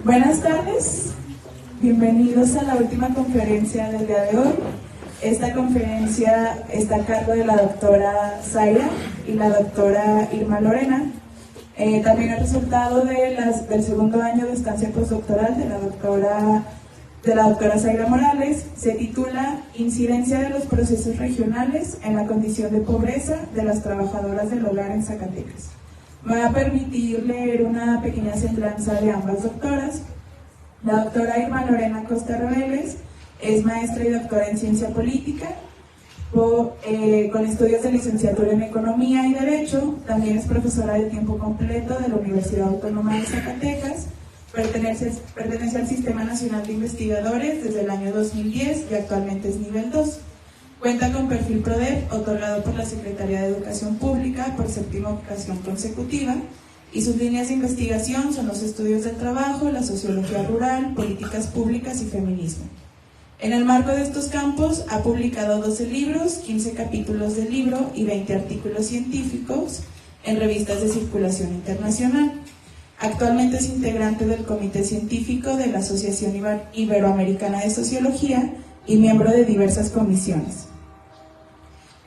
Buenas tardes, bienvenidos a la última conferencia del día de hoy. Esta conferencia está a cargo de la doctora Zaira y la doctora Irma Lorena. También el resultado del segundo año de estancia postdoctoral de la doctora Zaira Morales se titula Incidencia de los procesos regionales en la condición de pobreza de las trabajadoras del hogar en Zacatecas. Me va a permitir leer una pequeña semblanza de ambas doctoras. La doctora Irma Lorena Costa Reveles es maestra y doctora en ciencia política, con estudios de licenciatura en economía y derecho. También es profesora de tiempo completo de la Universidad Autónoma de Zacatecas. Pertenece al Sistema Nacional de Investigadores desde el año 2010 y actualmente es nivel 2. Cuenta con perfil PRODEP otorgado por la Secretaría de Educación Pública por 7ª ocasión consecutiva, y sus líneas de investigación son los estudios del trabajo, la sociología rural, políticas públicas y feminismo. En el marco de estos campos ha publicado 12 libros, 15 capítulos del libro y 20 artículos científicos en revistas de circulación internacional. Actualmente es integrante del Comité Científico de la Asociación Iberoamericana de Sociología y miembro de diversas comisiones.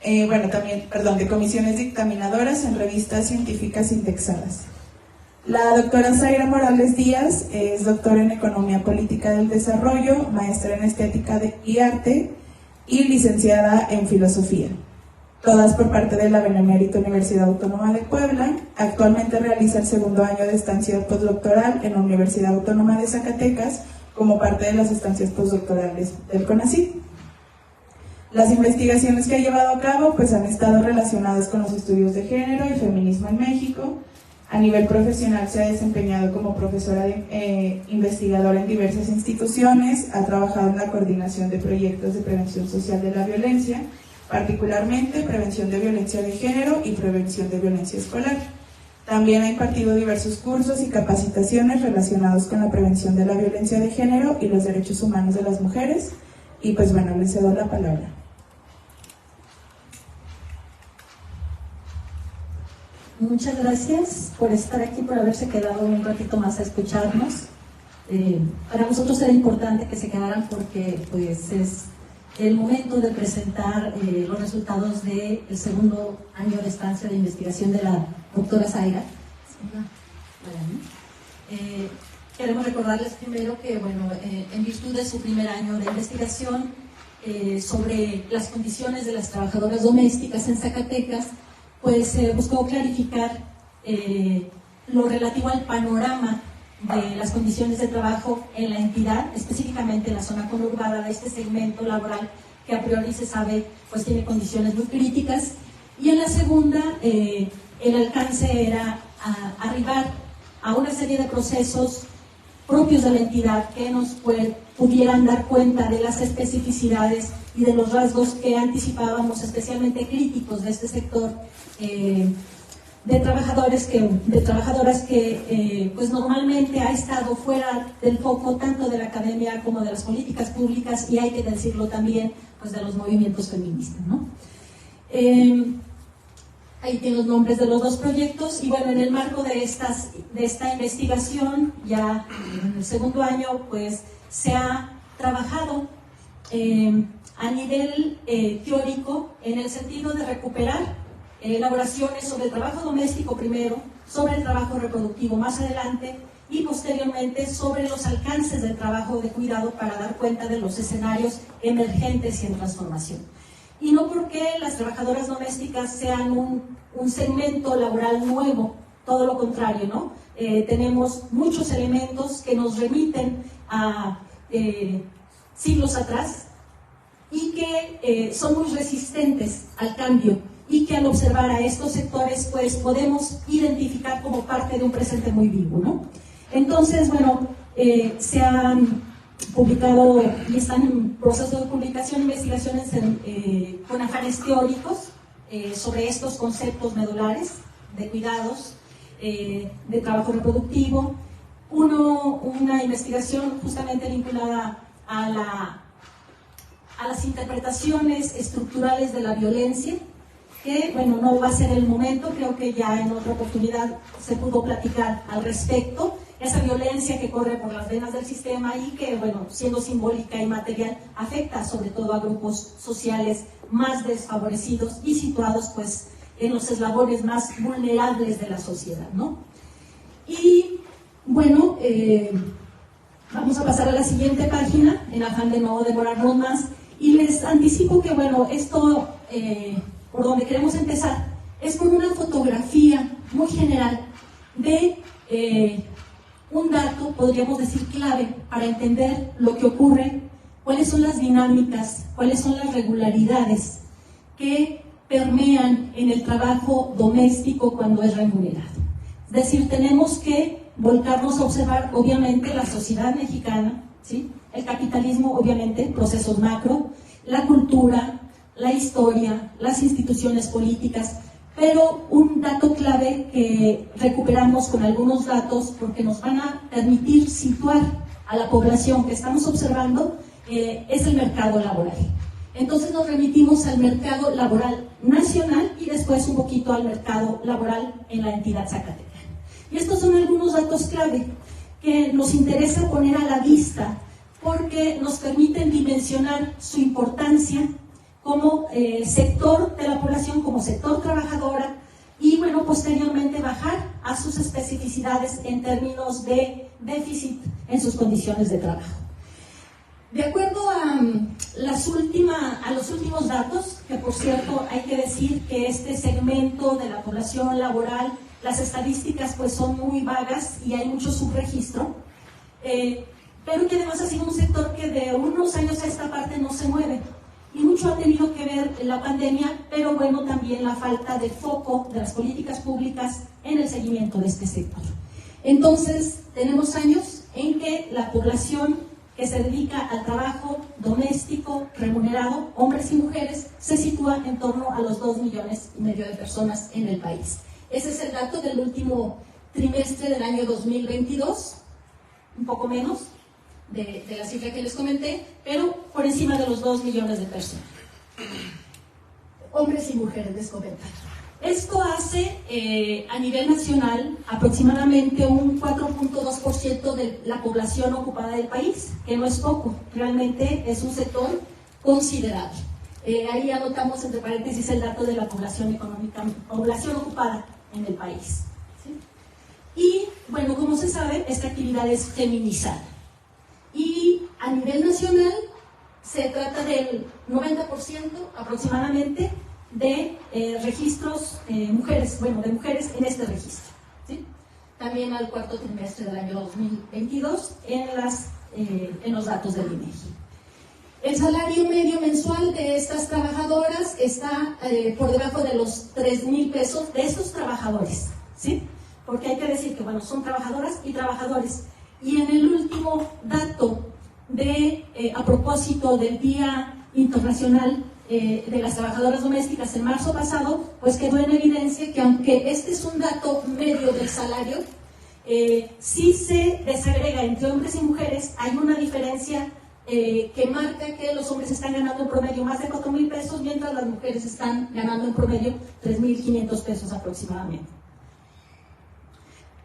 De comisiones dictaminadoras en revistas científicas indexadas. La doctora Zaira Morales Díaz es doctora en Economía Política del Desarrollo, maestra en Estética y Arte y licenciada en Filosofía, todas por parte de la Benemérita Universidad Autónoma de Puebla. Actualmente realiza el segundo año de estancia postdoctoral en la Universidad Autónoma de Zacatecas como parte de las estancias postdoctorales del CONACYT. Las investigaciones que ha llevado a cabo han estado relacionadas con los estudios de género y feminismo en México. A nivel profesional se ha desempeñado como profesora investigadora en diversas instituciones, ha trabajado en la coordinación de proyectos de prevención social de la violencia, particularmente prevención de violencia de género y prevención de violencia escolar. También ha impartido diversos cursos y capacitaciones relacionados con la prevención de la violencia de género y los derechos humanos de las mujeres. Y les cedo la palabra. Muchas gracias por estar aquí, por haberse quedado un ratito más a escucharnos. Para nosotros era importante que se quedaran porque es el momento de presentar los resultados del segundo año de estancia de investigación de la doctora Zaira. Queremos recordarles primero que, en virtud de su primer año de investigación sobre las condiciones de las trabajadoras domésticas en Zacatecas, buscó clarificar lo relativo al panorama de las condiciones de trabajo en la entidad, específicamente en la zona conurbada de este segmento laboral que a priori se sabe tiene condiciones muy críticas. Y en la segunda, el alcance era arribar a una serie de procesos propios de la entidad que nos pudieran dar cuenta de las especificidades y de los rasgos que anticipábamos, especialmente críticos de este sector de trabajadoras que normalmente ha estado fuera del foco tanto de la academia como de las políticas públicas, y hay que decirlo también de los movimientos feministas, ¿no? Ahí tienen los nombres de los dos proyectos. Y en el marco de esta investigación, ya en el segundo año, se ha trabajado a nivel teórico en el sentido de recuperar elaboraciones sobre el trabajo doméstico primero, sobre el trabajo reproductivo más adelante y posteriormente sobre los alcances del trabajo de cuidado para dar cuenta de los escenarios emergentes y en transformación. Y no porque las trabajadoras domésticas sean un segmento laboral nuevo, todo lo contrario, ¿no? Tenemos muchos elementos que nos remiten a siglos atrás y que son muy resistentes al cambio, y que al observar a estos sectores podemos identificar como parte de un presente muy vivo, ¿no? Entonces, se han publicado y están en proceso de publicación investigaciones con afanes teóricos sobre estos conceptos medulares de cuidados, de trabajo reproductivo. Una investigación justamente vinculada a las interpretaciones estructurales de la violencia, que no va a ser el momento, creo que ya en otra oportunidad se pudo platicar al respecto. esa violencia que corre por las venas del sistema y que, bueno, siendo simbólica y material, afecta sobre todo a grupos sociales más desfavorecidos y situados, pues, en los eslabones más vulnerables de la sociedad, ¿no? Y, bueno, vamos a pasar a la siguiente página, en afán de no demorarnos más, y les anticipo que, bueno, esto, por donde queremos empezar, es por una fotografía muy general de un dato, podríamos decir, clave para entender lo que ocurre, cuáles son las dinámicas, cuáles son las regularidades que permean en el trabajo doméstico cuando es remunerado. Es decir, tenemos que volcarnos a observar, obviamente, la sociedad mexicana, ¿sí? El capitalismo, obviamente, procesos macro, la cultura, la historia, las instituciones políticas, pero un dato clave que recuperamos con algunos datos porque nos van a permitir situar a la población que estamos observando es el mercado laboral. Entonces nos remitimos al mercado laboral nacional y después un poquito al mercado laboral en la entidad zacatecana. Y estos son algunos datos clave que nos interesa poner a la vista porque nos permiten dimensionar su importancia como sector de la población, como sector trabajadora y, bueno, posteriormente bajar a sus especificidades en términos de déficit en sus condiciones de trabajo. De acuerdo a los últimos datos, que por cierto hay que decir que este segmento de la población laboral, las estadísticas pues son muy vagas y hay mucho subregistro, pero que además ha sido un sector que de unos años a esta parte no se mueve. Y mucho ha tenido que ver la pandemia, pero bueno, también la falta de foco de las políticas públicas en el seguimiento de este sector. Entonces, tenemos años en que la población que se dedica al trabajo doméstico remunerado, hombres y mujeres, se sitúa en torno a los 2,5 millones de personas en el país. Ese es el dato del último trimestre del año 2022, un poco menos de la cifra que les comenté, pero por encima de los 2 millones de personas. Hombres y mujeres, les comento. Esto hace a nivel nacional aproximadamente un 4.2% de la población ocupada del país, que no es poco, realmente es un sector considerable. Ahí anotamos entre paréntesis el dato de la población ocupada en el país, ¿sí? Y bueno, como se sabe, esta actividad es feminizada. Y a nivel nacional se trata del 90% aproximadamente de registros mujeres, bueno, de mujeres en este registro, ¿sí? También al cuarto trimestre del año 2022 en los datos del INEGI. El salario medio mensual de estas trabajadoras está por debajo de los 3,000 pesos de estos trabajadores, ¿sí? Porque hay que decir que, bueno, son trabajadoras y trabajadores. Y en el último dato a propósito del Día Internacional de las Trabajadoras Domésticas en marzo pasado, pues quedó en evidencia que aunque este es un dato medio del salario, si se desagrega entre hombres y mujeres, hay una diferencia que marca que los hombres están ganando en promedio más de 4,000 pesos, mientras las mujeres están ganando en promedio 3,500 pesos aproximadamente.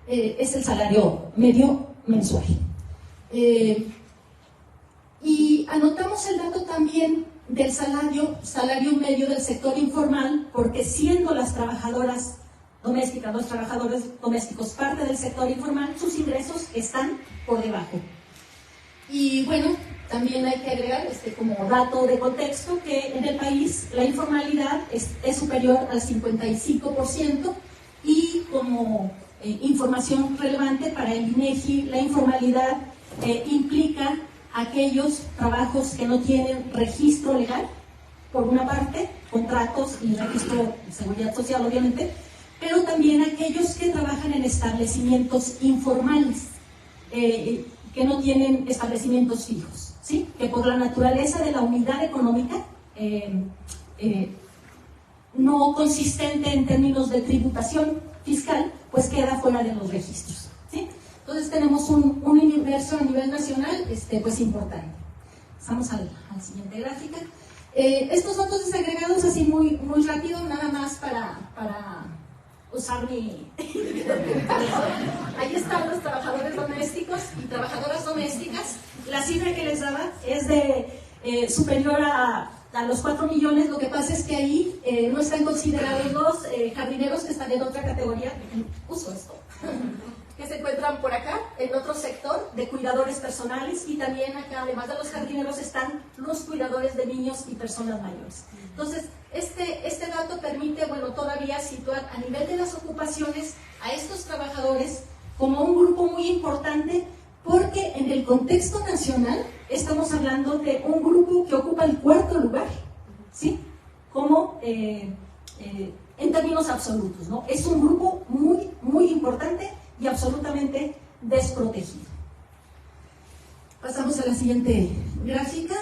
Es el salario medio mensual. Y anotamos el dato también del salario medio del sector informal, porque siendo las trabajadoras domésticas, los trabajadores domésticos parte del sector informal, sus ingresos están por debajo. Y bueno, también hay que agregar como dato de contexto que en el país la informalidad es superior al 55% y como información relevante para el INEGI, la informalidad implica aquellos trabajos que no tienen registro legal, por una parte, contratos y registro de seguridad social, obviamente, pero también aquellos que trabajan en establecimientos informales, que no tienen establecimientos fijos, ¿sí? Que por la naturaleza de la unidad económica, no consistente en términos de tributación fiscal, pues queda fuera de los registros, ¿sí? Entonces tenemos un universo a nivel nacional pues importante. Pasamos a la siguiente gráfica. Estos datos desagregados así muy rápido, nada más para usar mi... Ahí están los trabajadores domésticos y trabajadoras domésticas. La cifra que les daba es de superior a los 4 millones. Lo que pasa es que ahí no están considerados los jardineros, que están en otra categoría. Uso esto. Que se encuentran por acá, en otro sector de cuidadores personales, y también acá, además de los jardineros, están los cuidadores de niños y personas mayores. Entonces, este dato permite, bueno, todavía situar a nivel de las ocupaciones a estos trabajadores como un grupo muy importante, porque en el contexto nacional estamos hablando de un grupo que ocupa el 4º lugar, ¿sí? Como en términos absolutos, ¿no? Es un grupo muy, muy importante y absolutamente desprotegido. Pasamos a la siguiente gráfica.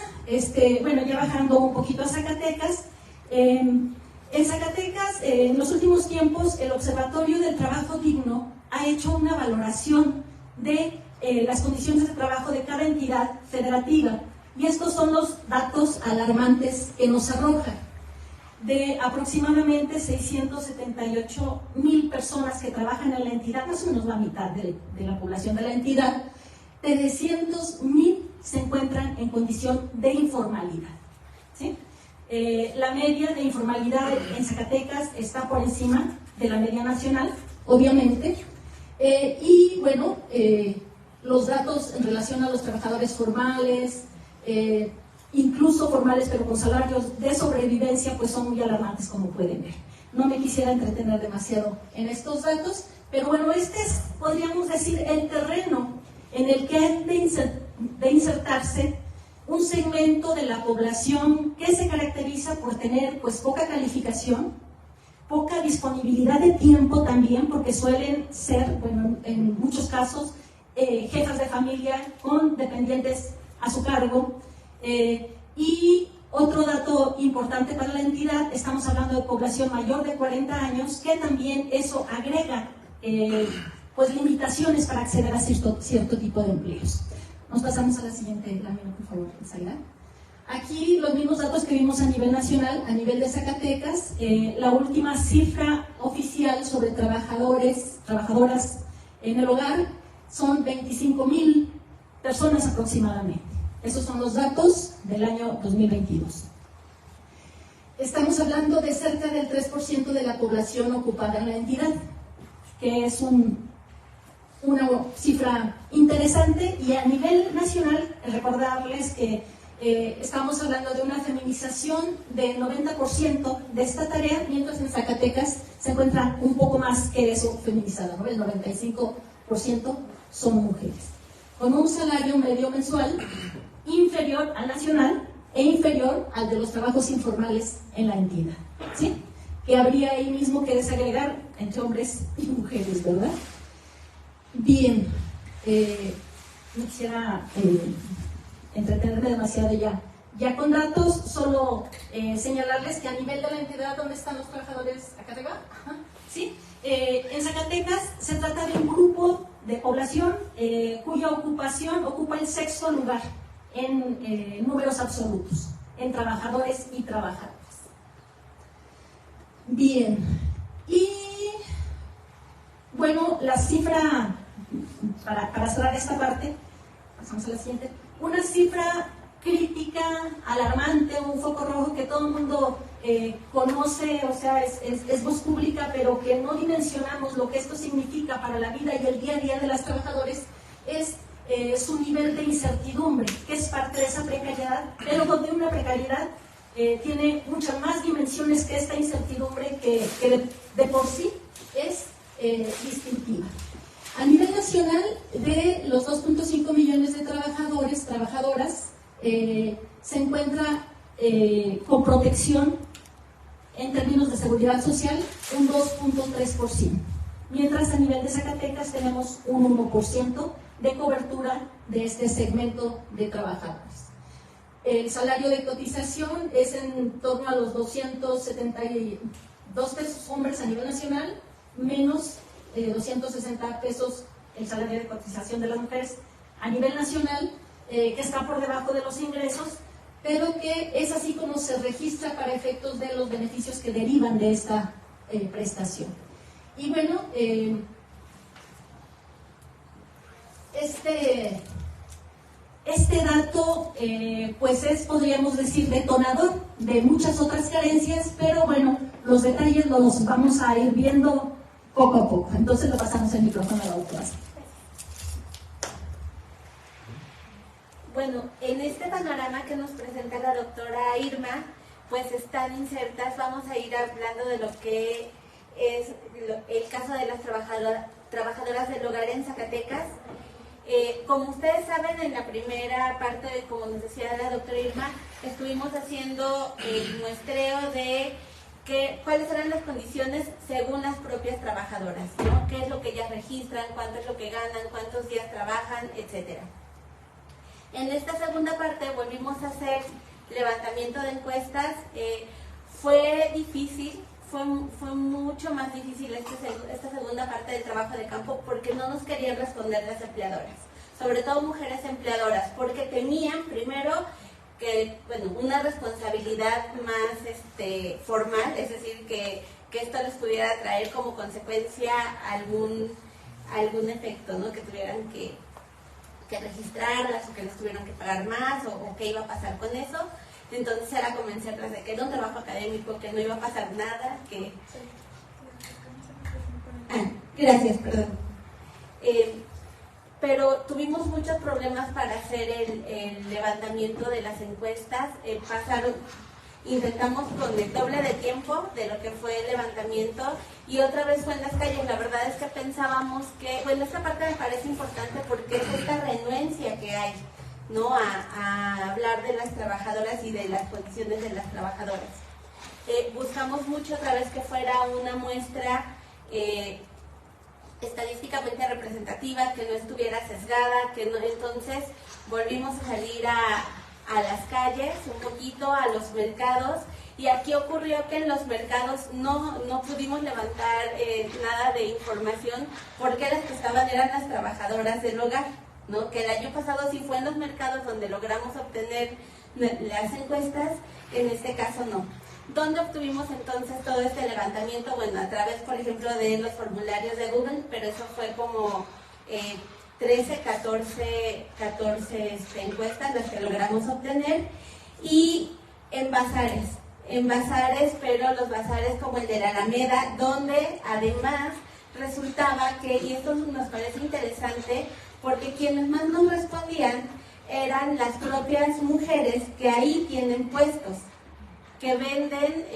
Bueno, ya bajando un poquito a Zacatecas. En Zacatecas, en los últimos tiempos, el Observatorio del Trabajo Digno ha hecho una valoración de las condiciones de trabajo de cada entidad federativa, y estos son los datos alarmantes que nos arroja. De aproximadamente 678,000 personas que trabajan en la entidad, más o menos la mitad de la población de la entidad, 300,000 se encuentran en condición de informalidad, ¿sí? La media de informalidad en Zacatecas está por encima de la media nacional, obviamente, y bueno, los datos en relación a los trabajadores formales, incluso formales pero con salarios de sobrevivencia, pues son muy alarmantes, como pueden ver. No me quisiera entretener demasiado en estos datos, pero bueno, este es, podríamos decir, el terreno en el que han de insertarse un segmento de la población que se caracteriza por tener pues poca calificación, poca disponibilidad de tiempo también, porque suelen ser, bueno, en muchos casos, jefas de familia con dependientes a su cargo. Y otro dato importante para la entidad, estamos hablando de población mayor de 40 años, que también eso agrega pues limitaciones para acceder a cierto tipo de empleos. Nos pasamos a la siguiente lámina, por favor, Zaira. Aquí los mismos datos que vimos a nivel nacional, a nivel de Zacatecas. La última cifra oficial sobre trabajadoras en el hogar son 25,000 personas aproximadamente. Esos son los datos del año 2022. Estamos hablando de cerca del 3% de la población ocupada en la entidad, que es una cifra interesante. Y a nivel nacional, recordarles que estamos hablando de una feminización del 90% de esta tarea, mientras en Zacatecas se encuentra un poco más que eso feminizada, ¿no? El 95% son mujeres, con un salario medio mensual inferior al nacional e inferior al de los trabajos informales en la entidad, ¿sí? Que habría ahí mismo que desagregar entre hombres y mujeres, ¿verdad? Bien, no quisiera entretenerme demasiado ya con datos, solo señalarles que a nivel de la entidad, ¿dónde están los trabajadores? ¿Acá arriba? ¿Sí? En Zacatecas se trata de un grupo de población cuya ocupación ocupa el 6º lugar en números absolutos, en trabajadores y trabajadoras. Bien, y bueno, la cifra, para cerrar esta parte, pasamos a la siguiente, una cifra crítica, alarmante, un foco rojo que todo el mundo conoce, o sea, es voz pública, pero que no dimensionamos lo que esto significa para la vida y el día a día de las trabajadoras, es su nivel de incertidumbre, que es parte de esa precariedad, pero donde una precariedad tiene muchas más dimensiones que esta incertidumbre que de por sí es distintiva. A nivel nacional, de los 2.5 millones de trabajadoras, se encuentra con protección en términos de seguridad social un 2.3%, mientras a nivel de Zacatecas tenemos un 1% de cobertura de este segmento de trabajadores. El salario de cotización es en torno a los 272 pesos hombres a nivel nacional, menos 260 pesos el salario de cotización de las mujeres a nivel nacional, que está por debajo de los ingresos, pero que es así como se registra para efectos de los beneficios que derivan de esta prestación. Y bueno, este dato pues es, podríamos decir, detonador de muchas otras carencias, pero bueno, los detalles los vamos a ir viendo poco a poco. Entonces le pasamos el micrófono a la doctora. Bueno, en este panorama que nos presenta la doctora Irma, pues están insertas, vamos a ir hablando de lo que es el caso de las trabajadoras del hogar en Zacatecas. Como ustedes saben, en la primera parte, como nos decía la doctora Irma, estuvimos haciendo el muestreo de cuáles eran las condiciones según las propias trabajadoras, ¿no? Qué es lo que ellas registran, cuánto es lo que ganan, cuántos días trabajan, etcétera. En esta segunda parte volvimos a hacer levantamiento de encuestas. Fue difícil, fue mucho más difícil esta segunda parte del trabajo de campo porque no nos querían responder las empleadoras, sobre todo mujeres empleadoras, porque temían primero que, bueno, una responsabilidad más formal, es decir, que esto les pudiera traer como consecuencia algún efecto, ¿no? Que tuvieran que registrarlas o que les tuvieran que pagar más o qué iba a pasar con eso. Entonces era convencerlas de que era un trabajo académico, que no iba a pasar nada, que... gracias, perdón. Pero tuvimos muchos problemas para hacer el levantamiento de las encuestas. Intentamos con el doble de tiempo de lo que fue el levantamiento y otra vez fue en las calles. La verdad es que pensábamos que, bueno, esta parte me parece importante porque es esta renuencia que hay, ¿no? A hablar de las trabajadoras y de las condiciones de las trabajadoras. Buscamos mucho otra vez que fuera una muestra estadísticamente representativa, que no estuviera sesgada, que no, entonces volvimos a salir a las calles, un poquito a los mercados, y aquí ocurrió que en los mercados no pudimos levantar nada de información porque las que estaban eran las trabajadoras del hogar, ¿no? Que el año pasado sí fue en los mercados donde logramos obtener las encuestas, en este caso no. ¿Dónde obtuvimos entonces todo este levantamiento? Bueno, a través, por ejemplo, de los formularios de Google, pero eso fue como 13, 14 encuestas las que logramos obtener, y en bazares, pero los bazares como el de la Alameda, donde además resultaba que, y esto nos parece interesante, porque quienes más nos respondían eran las propias mujeres que ahí tienen puestos, que venden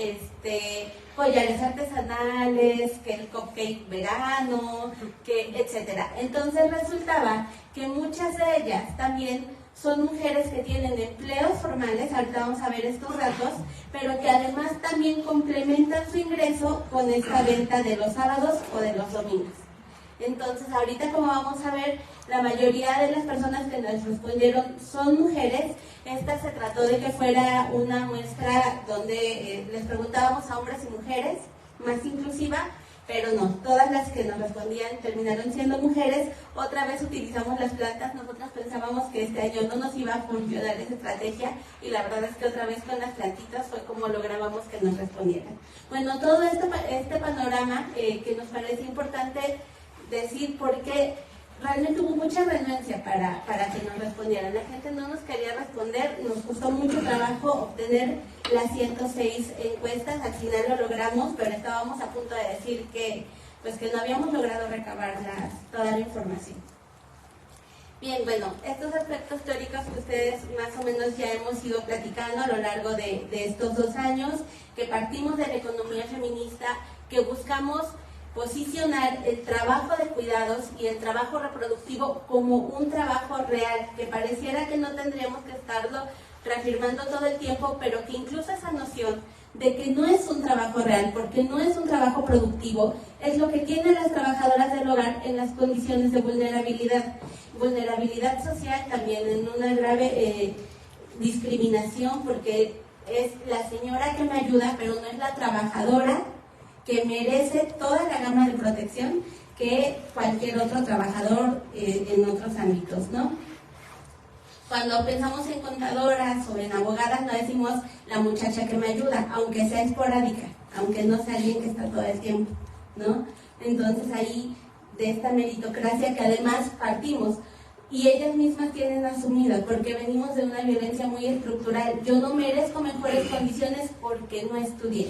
collares artesanales, que el cupcake vegano, etcétera. Entonces resultaba que muchas de ellas también son mujeres que tienen empleos formales, ahorita vamos a ver estos datos, pero que además también complementan su ingreso con esta venta de los sábados o de los domingos. Entonces, ahorita, como vamos a ver, la mayoría de las personas que nos respondieron son mujeres. Esta se trató de que fuera una muestra donde les preguntábamos a hombres y mujeres, más inclusiva, pero no, todas las que nos respondían terminaron siendo mujeres. Otra vez utilizamos las plantas. Nosotros pensábamos que este año no nos iba a funcionar esa estrategia, y la verdad es que otra vez con las plantitas fue como lográbamos que nos respondieran. Bueno, todo este panorama que nos parece importante decir, porque realmente hubo mucha renuencia para que nos respondieran. La gente no nos quería responder, nos costó mucho trabajo obtener las 106 encuestas, al final lo logramos, pero estábamos a punto de decir que no habíamos logrado recabar toda la información. Bien, bueno, estos aspectos teóricos que ustedes más o menos ya hemos ido platicando a lo largo de estos 2 años, que partimos de la economía feminista, que buscamos posicionar el trabajo de cuidados y el trabajo reproductivo como un trabajo real, que pareciera que no tendríamos que estarlo reafirmando todo el tiempo, pero que incluso esa noción de que no es un trabajo real, porque no es un trabajo productivo, es lo que tienen las trabajadoras del hogar en las condiciones de vulnerabilidad social, también en una grave discriminación, porque es la señora que me ayuda, pero no es la trabajadora que merece toda la gama de protección que cualquier otro trabajador en otros ámbitos, ¿no? Cuando pensamos en contadoras o en abogadas, no decimos la muchacha que me ayuda, aunque sea esporádica, aunque no sea alguien que está todo el tiempo, ¿no? Entonces ahí, de esta meritocracia que además partimos, y ellas mismas tienen asumida, porque venimos de una violencia muy estructural. Yo no merezco mejores condiciones porque no estudié,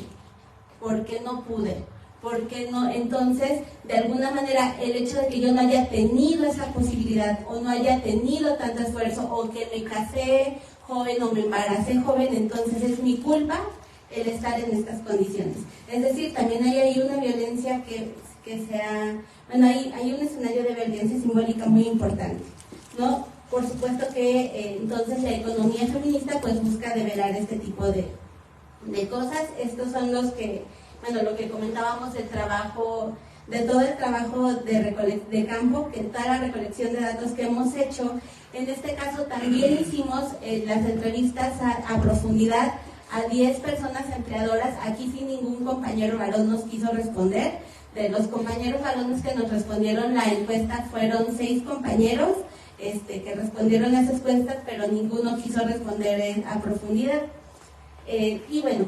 porque no pude, porque no. Entonces, de alguna manera, el hecho de que yo no haya tenido esa posibilidad, o no haya tenido tanto esfuerzo, o que me casé joven o me embaracé joven, entonces es mi culpa el estar en estas condiciones. Es decir, también hay ahí una violencia que sea, bueno, hay un escenario de violencia simbólica muy importante, ¿no? Por supuesto que entonces la economía feminista pues busca develar este tipo de cosas. Estos son los que, bueno, lo que comentábamos del trabajo, de todo el trabajo de campo, que toda la recolección de datos que hemos hecho. En este caso también hicimos las entrevistas a profundidad a 10 personas empleadoras. Aquí sin ningún compañero varón nos quiso responder. De los compañeros varones que nos respondieron la encuesta fueron 6 compañeros que respondieron a esas encuestas, pero ninguno quiso responder a profundidad. Y bueno,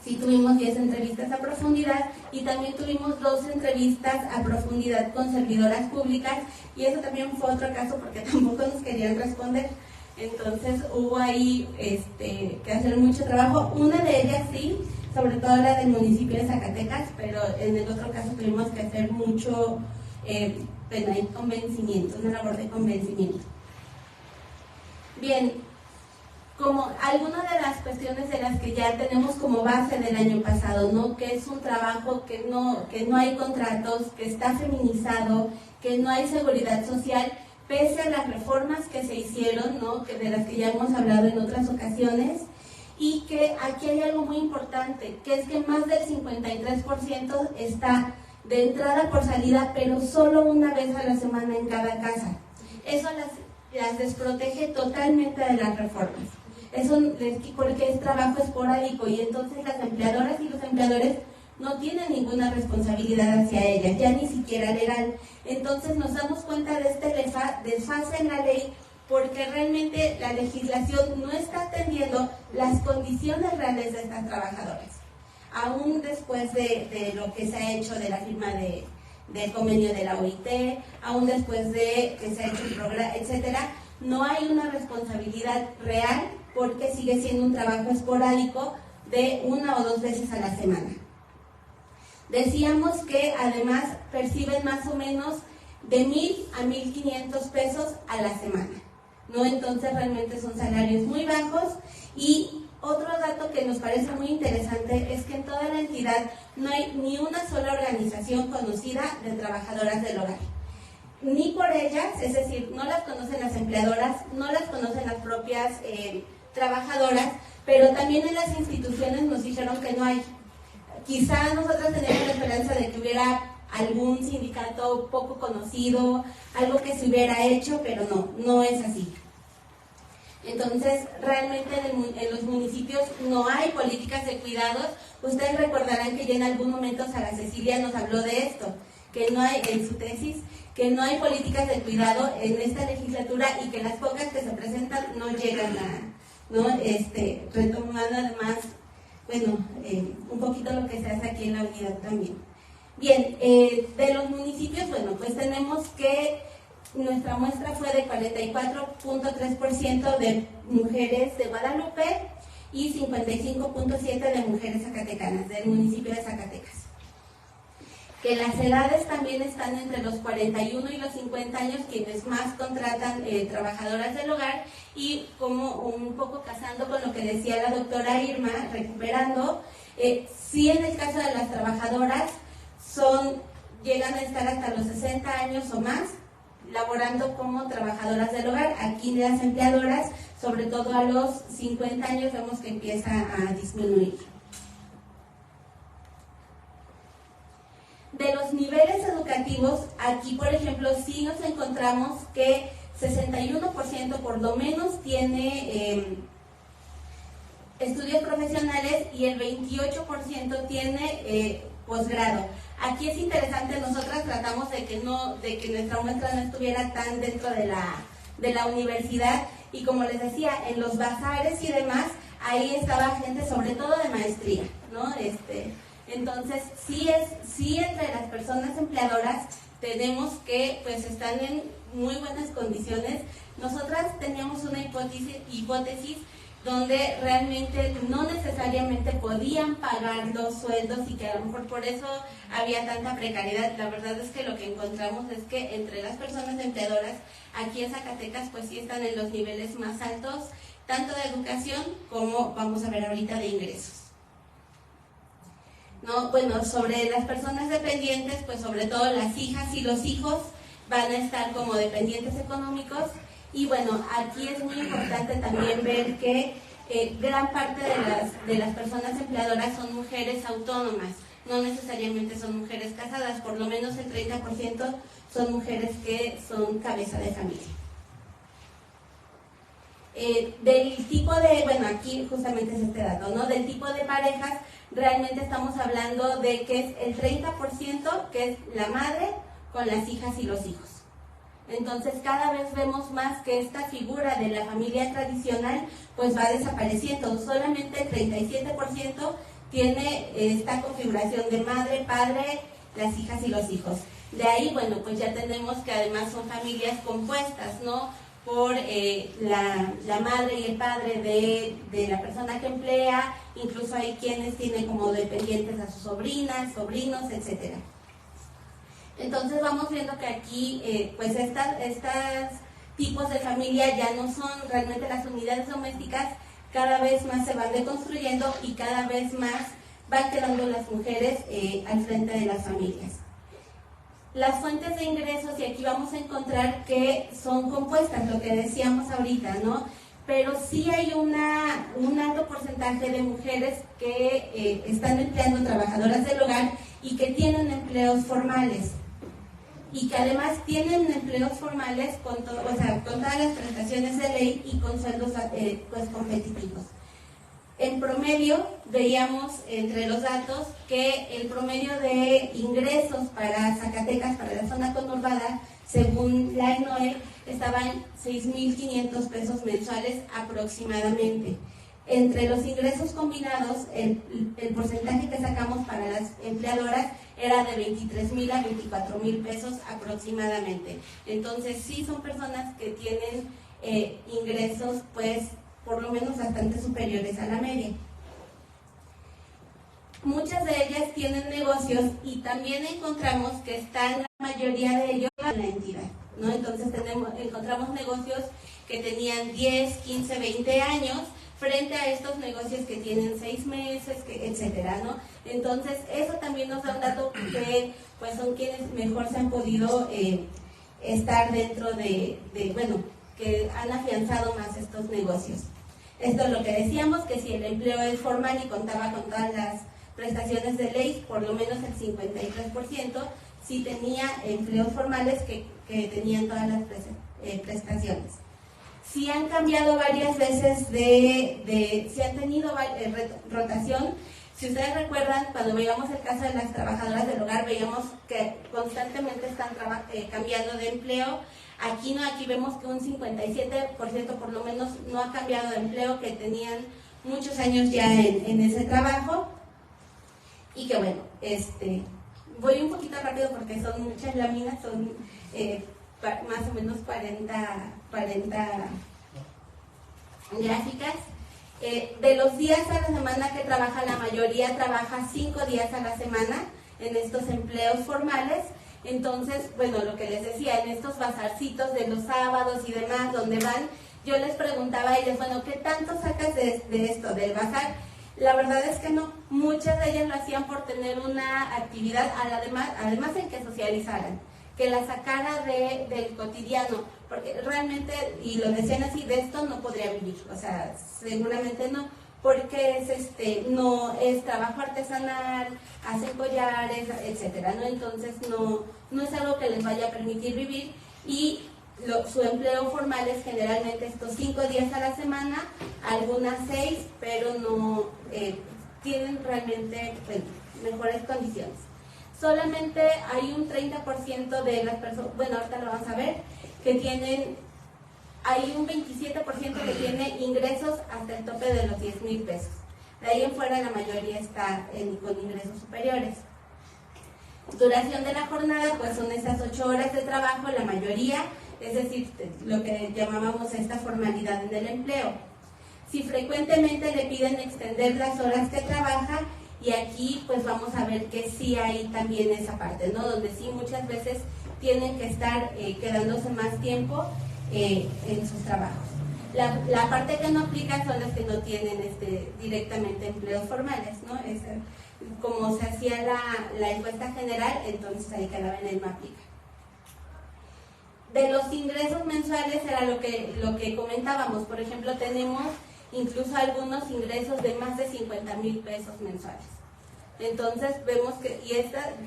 sí tuvimos 10 entrevistas a profundidad, y también tuvimos 2 entrevistas a profundidad con servidoras públicas, y eso también fue otro caso porque tampoco nos querían responder. Entonces hubo ahí que hacer mucho trabajo. Una de ellas sí, sobre todo la del municipio de Zacatecas, pero en el otro caso tuvimos que hacer mucho convencimiento, una labor de convencimiento. Bien, como algunas de las cuestiones de las que ya tenemos como base del año pasado, ¿no? Que es un trabajo que no hay contratos, que está feminizado, que no hay seguridad social, pese a las reformas que se hicieron, ¿no? De las que ya hemos hablado en otras ocasiones, y que aquí hay algo muy importante, que es que más del 53% está de entrada por salida, pero solo una vez a la semana en cada casa. Eso las desprotege totalmente de las reformas. Eso porque es trabajo esporádico, y entonces las empleadoras y los empleadores no tienen ninguna responsabilidad hacia ellas, ya ni siquiera legal. Entonces nos damos cuenta de este desfase en la ley, porque realmente la legislación no está atendiendo las condiciones reales de estas trabajadoras. Aún después de lo que se ha hecho, de la firma del convenio de la OIT, aún después de que se ha hecho el programa, etcétera, no hay una responsabilidad real, porque sigue siendo un trabajo esporádico de 1 o 2 veces a la semana. Decíamos que además perciben más o menos de 1,000 a 1,500 pesos a la semana, ¿no? Entonces realmente son salarios muy bajos. Y otro dato que nos parece muy interesante es que en toda la entidad no hay ni una sola organización conocida de trabajadoras del hogar. Ni por ellas, es decir, no las conocen las empleadoras, no las conocen las propias trabajadoras, pero también en las instituciones nos dijeron que no hay. Quizá nosotros tenemos la esperanza de que hubiera algún sindicato poco conocido, algo que se hubiera hecho, pero no es así. Entonces, realmente en los municipios no hay políticas de cuidados. Ustedes recordarán que ya en algún momento Sara Cecilia nos habló de esto, que no hay, en su tesis, que no hay políticas de cuidado en esta legislatura, y que las pocas que se presentan no llegan retomando además, bueno, un poquito lo que se hace aquí en la unidad también. Bien, de los municipios, bueno, pues tenemos que nuestra muestra fue de 44.3% de mujeres de Guadalupe y 55.7% de mujeres zacatecanas, del municipio de Zacatecas. Que las edades también están entre los 41 y los 50 años, quienes más contratan trabajadoras del hogar, y como un poco casando con lo que decía la doctora Irma, recuperando, sí, en el caso de las trabajadoras llegan a estar hasta los 60 años o más, laborando como trabajadoras del hogar. Aquí las empleadoras, sobre todo a los 50 años, vemos que empieza a disminuir. De los niveles educativos, aquí por ejemplo sí nos encontramos que 61% por lo menos tiene estudios profesionales, y el 28% tiene posgrado. Aquí es interesante, nosotras tratamos de que nuestra muestra no estuviera tan dentro de la universidad, y como les decía, en los bazares y demás, ahí estaba gente sobre todo de maestría, ¿no? Entonces, sí entre las personas empleadoras tenemos que pues están en muy buenas condiciones. Nosotras teníamos una hipótesis donde realmente no necesariamente podían pagar los sueldos y que a lo mejor por eso había tanta precariedad. La verdad es que lo que encontramos es que entre las personas empleadoras aquí en Zacatecas pues sí están en los niveles más altos, tanto de educación como vamos a ver ahorita de ingresos. No, bueno, sobre las personas dependientes, pues sobre todo las hijas y los hijos van a estar como dependientes económicos. Y bueno, aquí es muy importante también ver que gran parte de las personas empleadoras son mujeres autónomas, no necesariamente son mujeres casadas, por lo menos el 30% son mujeres que son cabeza de familia. Del tipo de, bueno, aquí justamente es este dato, ¿no? Del tipo de parejas, realmente estamos hablando de que es el 30% que es la madre con las hijas y los hijos. Entonces cada vez vemos más que esta figura de la familia tradicional pues va desapareciendo. Solamente el 37% tiene esta configuración de madre, padre, las hijas y los hijos. De ahí, bueno, pues ya tenemos que además son familias compuestas, ¿no? Por la madre y el padre de la persona que emplea, incluso hay quienes tienen como dependientes a sus sobrinas, sobrinos, etcétera. Entonces vamos viendo que aquí pues estos tipos de familia ya no son realmente las unidades domésticas, cada vez más se van deconstruyendo y cada vez más van quedando las mujeres al frente de las familias. Las fuentes de ingresos, y aquí vamos a encontrar que son compuestas, lo que decíamos ahorita, ¿no? Pero sí hay un alto porcentaje de mujeres que están empleando trabajadoras del hogar y que tienen empleos formales. Y que además tienen empleos formales con todas las prestaciones de ley y con sueldos pues competitivos. En promedio, veíamos entre los datos que el promedio de ingresos para Zacatecas, para la zona conurbada, según la ENOE, estaban 6.500 pesos mensuales aproximadamente. Entre los ingresos combinados, el porcentaje que sacamos para las empleadoras era de 23,000 a 24,000 pesos aproximadamente. Entonces sí son personas que tienen ingresos pues por lo menos bastante superiores a la media. Muchas de ellas tienen negocios y también encontramos que están la mayoría de ellos en la entidad, ¿no? Entonces encontramos negocios que tenían 10, 15, 20 años frente a estos negocios que tienen 6 meses, etcétera, ¿no? Entonces, eso también nos da un dato que pues son quienes mejor se han podido estar dentro bueno, que han afianzado más estos negocios. Esto es lo que decíamos, que si el empleo es formal y contaba con todas las prestaciones de ley, por lo menos el 53% sí tenía empleos formales que tenían todas las prestaciones. Sí han cambiado varias veces sí han tenido rotación. Si ustedes recuerdan, cuando veíamos el caso de las trabajadoras del hogar, veíamos que constantemente están cambiando de empleo. Aquí no, aquí vemos que un 57% por lo menos no ha cambiado de empleo, que tenían muchos años ya en ese trabajo. Y que bueno, voy un poquito rápido porque son muchas láminas, son más o menos 40 gráficas. De los días a la semana que trabaja, la mayoría trabaja 5 días a la semana en estos empleos formales. Entonces, bueno, lo que les decía, en estos bazarcitos de los sábados y demás, donde van, yo les preguntaba a ellos, bueno, ¿qué tanto sacas de esto, del bazar? La verdad es que no, muchas de ellas lo hacían por tener una actividad, además en que socializaran, que la sacara del cotidiano, porque realmente, y lo decían así, de esto no podría vivir, o sea, seguramente no, porque no es trabajo artesanal, hacen collares, etcétera, ¿no? Entonces no es algo que les vaya a permitir vivir, y su empleo formal es generalmente estos 5 días a la semana, algunas 6, pero no tienen realmente mejores condiciones. Solamente hay un 30% de las personas, bueno, ahorita lo vamos a ver, hay un 27% que tiene ingresos hasta el tope de los 10,000 pesos. De ahí en fuera la mayoría está con ingresos superiores. Duración de la jornada, pues son esas 8 horas de trabajo, la mayoría, es decir, lo que llamábamos esta formalidad en el empleo. Si frecuentemente le piden extender las horas que trabaja, y aquí pues vamos a ver que sí hay también esa parte, ¿no? Donde sí muchas veces tienen que estar quedándose más tiempo en sus trabajos. La parte que no aplica son las que no tienen directamente empleos formales, ¿no? Como se hacía la encuesta general, entonces ahí quedaba en el no aplica. De los ingresos mensuales era lo que comentábamos. Por ejemplo, tenemos incluso algunos ingresos de más de 50,000 pesos mensuales. Entonces vemos que,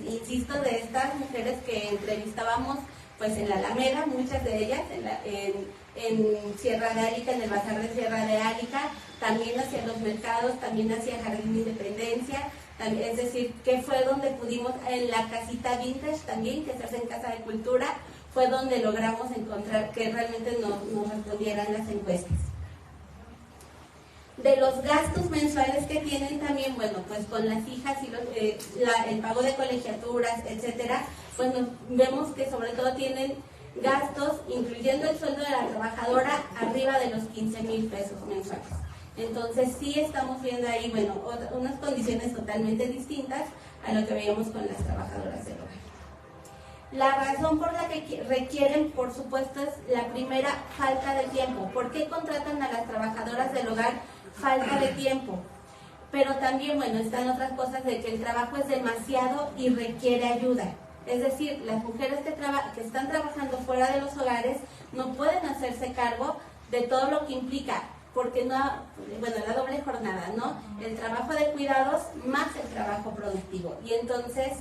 insisto, de estas mujeres que entrevistábamos pues en la Alameda, muchas de ellas en Sierra de Álica, en el Bazar de Sierra de Álica, también hacia los mercados, también hacia Jardín de Independencia, también, es decir, que fue donde pudimos, en la casita vintage también, que se hace en Casa de Cultura, fue donde logramos encontrar que realmente nos respondieran las encuestas. De los gastos mensuales que tienen también, bueno, pues con las hijas y el pago de colegiaturas, etcétera, pues vemos que sobre todo tienen gastos, incluyendo el sueldo de la trabajadora, arriba de los 15,000 pesos mensuales. Entonces sí estamos viendo ahí, bueno, unas condiciones totalmente distintas a lo que veíamos con las trabajadoras del hogar. La razón por la que requieren, por supuesto, es la primera, falta de tiempo. ¿Por qué contratan a las trabajadoras del hogar? Falta de tiempo. Pero también, bueno, están otras cosas de que el trabajo es demasiado y requiere ayuda. Es decir, las mujeres que están trabajando fuera de los hogares no pueden hacerse cargo de todo lo que implica, porque la doble jornada, ¿no? El trabajo de cuidados más el trabajo productivo. Y entonces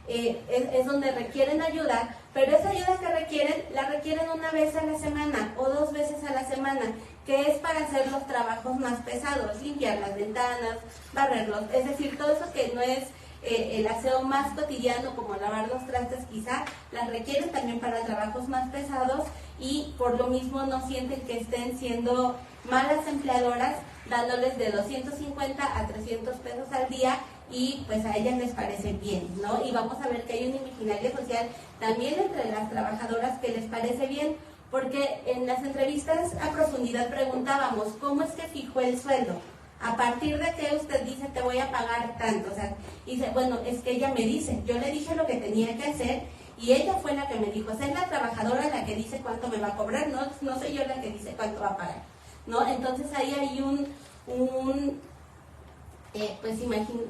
es donde requieren ayuda, pero esa ayuda que la requieren una vez a la semana o 2 veces a la semana, que es para hacer los trabajos más pesados, limpiar las ventanas, barrerlos, es decir, todo eso que no es el aseo más cotidiano, como lavar los trastes quizá, las requieren también para trabajos más pesados, y por lo mismo no sienten que estén siendo malas empleadoras, dándoles de 250 a 300 pesos al día, y pues a ellas les parece bien, ¿no? Y vamos a ver que hay un imaginario social también entre las trabajadoras que les parece bien, porque en las entrevistas a profundidad preguntábamos, ¿cómo es que fijó el sueldo? A partir de que usted dice, te voy a pagar tanto, o sea, y dice, bueno, es que ella me dice, yo le dije lo que tenía que hacer, y ella fue la que me dijo, o sea, es la trabajadora la que dice cuánto me va a cobrar, no soy yo la que dice cuánto va a pagar, ¿no? Entonces ahí hay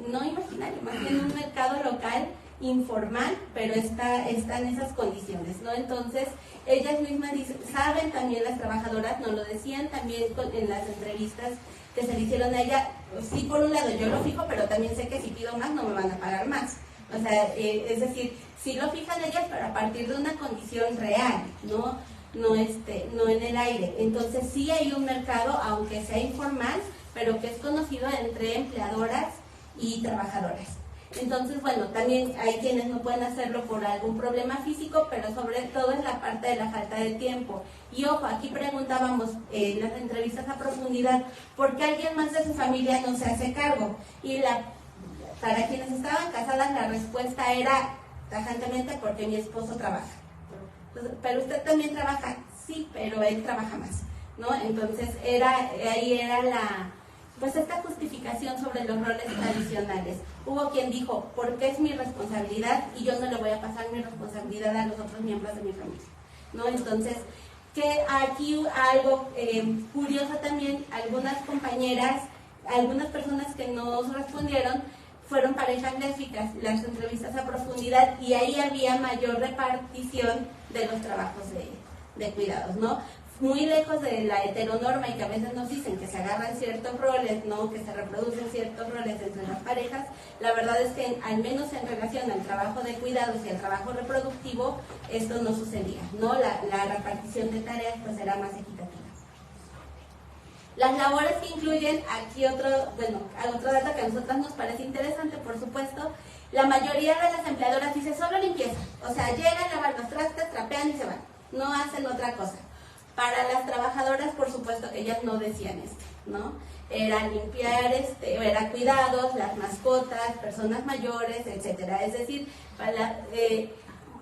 no imaginario, más bien un mercado local informal, pero están esas condiciones, ¿no? Entonces, ellas mismas saben también, las trabajadoras nos lo decían también en las entrevistas que se le hicieron a ella, sí, por un lado yo lo fijo, pero también sé que si pido más no me van a pagar más. O sea, es decir, sí lo fijan ellas, pero a partir de una condición real, no en el aire. Entonces sí hay un mercado, aunque sea informal, pero que es conocido entre empleadoras y trabajadoras. Entonces, bueno, también hay quienes no pueden hacerlo por algún problema físico, pero sobre todo es la parte de la falta de tiempo. Y ojo, aquí preguntábamos en las entrevistas a profundidad, ¿por qué alguien más de su familia no se hace cargo? Y para quienes estaban casadas, la respuesta era tajantemente, porque mi esposo trabaja. Entonces, ¿pero usted también trabaja? Sí, pero él trabaja más, ¿no? Entonces, ahí era esta justificación sobre los roles tradicionales. Hubo quien dijo, porque es mi responsabilidad y yo no le voy a pasar mi responsabilidad a los otros miembros de mi familia, ¿no? Entonces, que aquí algo curioso también, algunas compañeras, algunas personas que nos respondieron fueron parejas lésbicas, las entrevistas a profundidad, y ahí había mayor repartición de los trabajos de cuidados, ¿no? Muy lejos de la heteronorma, y que a veces nos dicen que se agarran ciertos roles, ¿no? Que se reproducen ciertos roles entre las parejas. La verdad es que al menos en relación al trabajo de cuidados y al trabajo reproductivo, esto no sucedía, ¿no? La repartición de tareas pues era más equitativa. Las labores que incluyen, aquí otro dato que a nosotras nos parece interesante, por supuesto, la mayoría de las empleadoras dice solo limpieza, o sea, llegan, lavan los trastes, trapean y se van, no hacen otra cosa. Para las trabajadoras, por supuesto, supuesto que ellas no decían esto, ¿no? Era limpiar, era cuidados, las mascotas, personas mayores, etcétera. Es decir,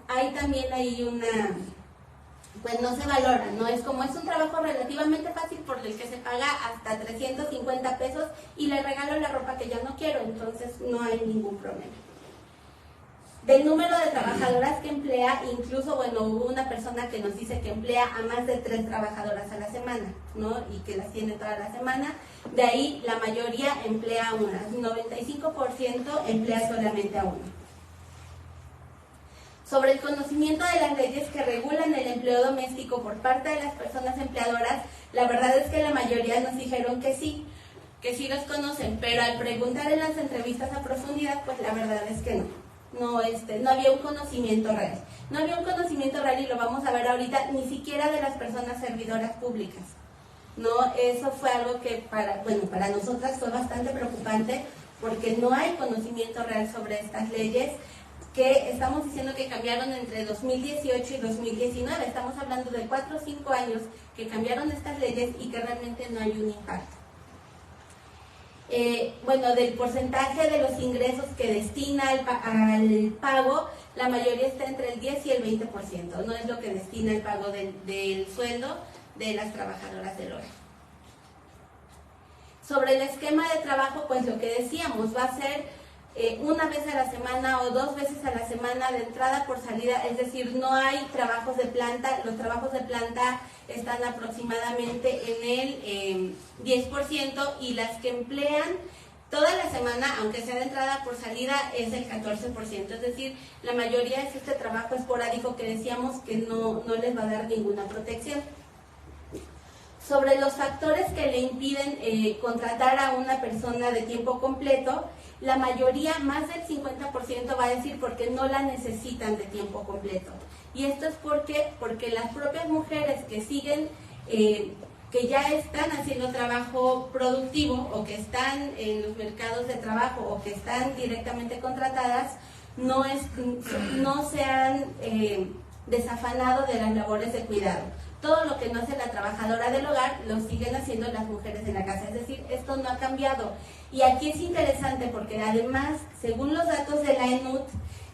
hay también ahí una, pues no se valora, ¿no? Es como es un trabajo relativamente fácil por el que se paga hasta 350 pesos y le regalo la ropa que ya no quiero, entonces no hay ningún problema. Del número de trabajadoras que emplea, incluso, bueno, hubo una persona que nos dice que emplea a más de 3 trabajadoras a la semana, ¿no? Y que las tiene toda la semana. De ahí, la mayoría emplea a una. 95% emplea solamente a una. Sobre el conocimiento de las leyes que regulan el empleo doméstico por parte de las personas empleadoras, la verdad es que la mayoría nos dijeron que sí los conocen, pero al preguntar en las entrevistas a profundidad, pues la verdad es que no. No había un conocimiento real. No había un conocimiento real y lo vamos a ver ahorita, ni siquiera de las personas servidoras públicas. No, eso fue algo que para nosotras fue bastante preocupante porque no hay conocimiento real sobre estas leyes que estamos diciendo que cambiaron entre 2018 y 2019. Estamos hablando de 4 o 5 años que cambiaron estas leyes y que realmente no hay un impacto. Del porcentaje de los ingresos que destina al pago, la mayoría está entre el 10 y el 20%, no es lo que destina el pago del sueldo de las trabajadoras del hogar. Sobre el esquema de trabajo, pues lo que decíamos, va a ser una vez a la semana o 2 veces a la semana de entrada por salida, es decir, no hay trabajos de planta, los trabajos de planta están aproximadamente en el 10% y las que emplean toda la semana, aunque sea de entrada por salida, es el 14%, es decir, la mayoría es este trabajo esporádico que decíamos que no les va a dar ninguna protección. Sobre los factores que le impiden contratar a una persona de tiempo completo, la mayoría, más del 50%, va a decir porque no la necesitan de tiempo completo. Y esto es porque las propias mujeres que siguen, que ya están haciendo trabajo productivo o que están en los mercados de trabajo o que están directamente contratadas, no se han desafanado de las labores de cuidado. Todo lo que no hace la trabajadora del hogar lo siguen haciendo las mujeres en la casa, es decir, esto no ha cambiado. Y aquí es interesante porque además, según los datos de la ENUT,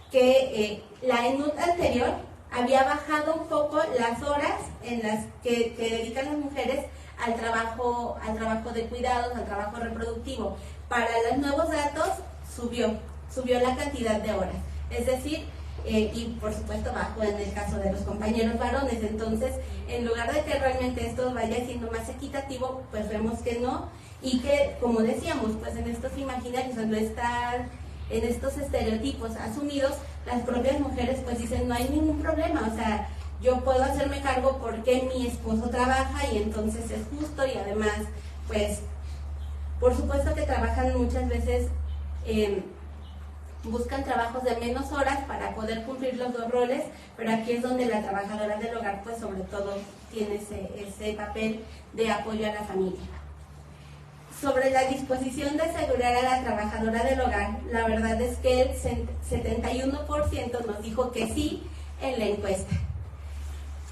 que la ENUT anterior había bajado un poco las horas en las que dedican las mujeres al trabajo de cuidados, al trabajo reproductivo. Para los nuevos datos subió la cantidad de horas, es decir, y por supuesto bajo en el caso de los compañeros varones. Entonces, en lugar de que realmente esto vaya siendo más equitativo, pues vemos que no, y que, como decíamos, pues en estos imaginarios, al no estar en estos estereotipos asumidos, las propias mujeres pues dicen no hay ningún problema, o sea, yo puedo hacerme cargo porque mi esposo trabaja y entonces es justo, y además pues por supuesto que trabajan muchas veces, buscan trabajos de menos horas para poder cumplir los 2 roles, pero aquí es donde la trabajadora del hogar pues sobre todo tiene ese papel de apoyo a la familia. Sobre la disposición de asegurar a la trabajadora del hogar, la verdad es que el 71% nos dijo que sí en la encuesta.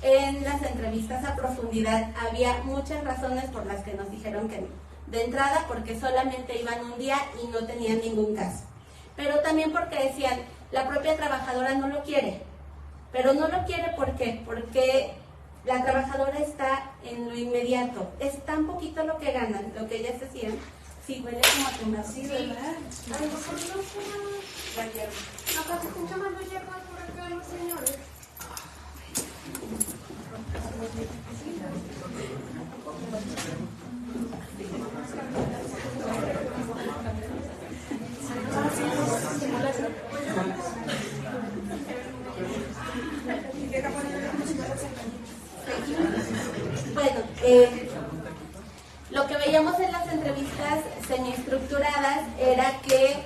En las entrevistas a profundidad había muchas razones por las que nos dijeron que no. De entrada porque solamente iban un día y no tenían ningún caso. Pero también porque decían, la propia trabajadora no lo quiere. Pero no lo quiere ¿por qué? Porque la trabajadora está en lo inmediato. Es tan poquito lo que ganan, lo que ellas decían. Sí, huele como a quemado. Sí, ¿verdad? A lo mejor no fue la hierba. Acá se están quemando hierbas por acá los señores. Bueno, lo que veíamos en las entrevistas semiestructuradas era que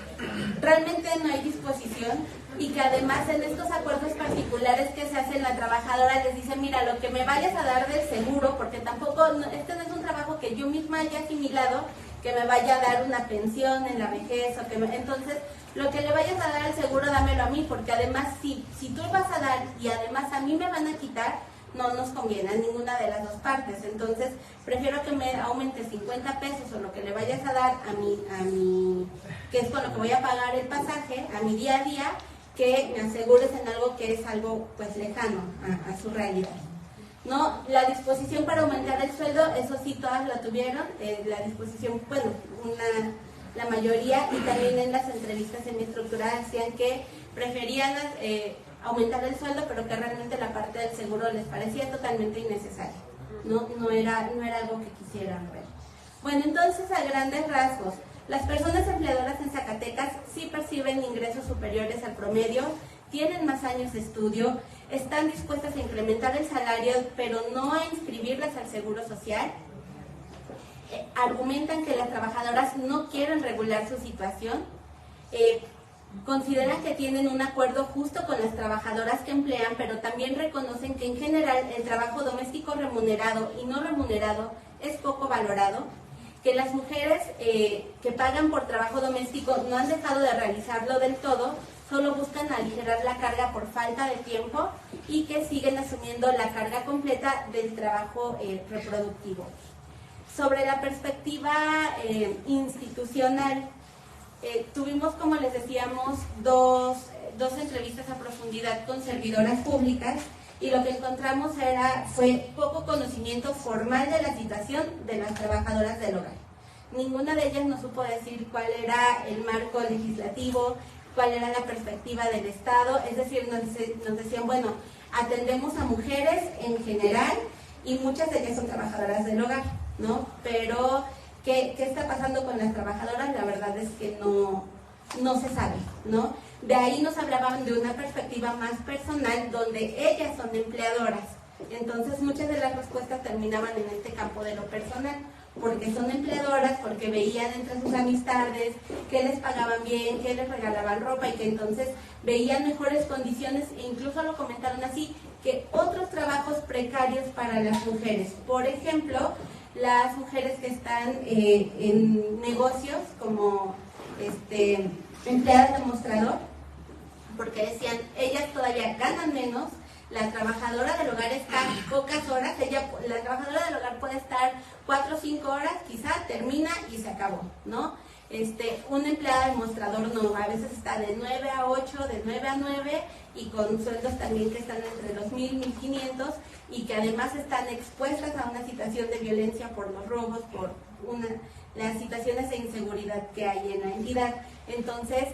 realmente no hay disposición y que además en estos acuerdos particulares que se hacen, la trabajadora les dice, mira, lo que me vayas a dar del seguro, porque tampoco, este no es un trabajo que yo misma haya asimilado, que me vaya a dar una pensión en la vejez, o entonces lo que le vayas a dar al seguro dámelo a mí, porque además si tú vas a dar y además a mí me van a quitar, no nos conviene a ninguna de las dos partes. Entonces, prefiero que me aumente 50 pesos o lo que le vayas a dar a mi que es con lo que voy a pagar el pasaje, a mi día a día, que me asegures en algo que es algo pues lejano a su realidad. ¿No? La disposición para aumentar el sueldo, eso sí, todas la tuvieron, la disposición, bueno, la mayoría, y también en las entrevistas semi-estructuradas decían que preferían aumentar el sueldo, pero que realmente la parte del seguro les parecía totalmente innecesaria, no era algo que quisieran ver. Bueno, entonces, a grandes rasgos, las personas empleadoras en Zacatecas sí perciben ingresos superiores al promedio, tienen más años de estudio, están dispuestas a incrementar el salario, pero no a inscribirlas al Seguro Social. Argumentan que las trabajadoras no quieren regular su situación. Consideran que tienen un acuerdo justo con las trabajadoras que emplean, pero también reconocen que en general el trabajo doméstico remunerado y no remunerado es poco valorado, que las mujeres que pagan por trabajo doméstico no han dejado de realizarlo del todo, solo buscan aligerar la carga por falta de tiempo y que siguen asumiendo la carga completa del trabajo reproductivo. Sobre la perspectiva institucional, tuvimos, como les decíamos, dos entrevistas a profundidad con servidoras públicas y lo que encontramos fue poco conocimiento formal de la situación de las trabajadoras del hogar. Ninguna de ellas nos supo decir cuál era el marco legislativo, cuál era la perspectiva del Estado, es decir, nos decían, bueno, atendemos a mujeres en general y muchas de ellas son trabajadoras del hogar, ¿no? Pero, ¿qué está pasando con las trabajadoras? La verdad es que no se sabe, ¿no? De ahí nos hablaban de una perspectiva más personal, donde ellas son empleadoras. Entonces, muchas de las respuestas terminaban en este campo de lo personal, porque son empleadoras, porque veían entre sus amistades que les pagaban bien, que les regalaban ropa y que entonces veían mejores condiciones, e incluso lo comentaron así, que otros trabajos precarios para las mujeres. Por ejemplo, las mujeres que están en negocios como empleadas de mostrador, porque decían, ellas todavía ganan menos, la trabajadora del hogar está pocas horas, la trabajadora del hogar puede estar 4 o 5 horas, quizá termina y se acabó, ¿no? Una empleada de mostrador no, a veces está de 9 a 8, de 9 a 9 y con sueldos también que están entre los 1,000 y 1,500 y que además están expuestas a una situación de violencia por los robos, por las situaciones de inseguridad que hay en la entidad. Entonces,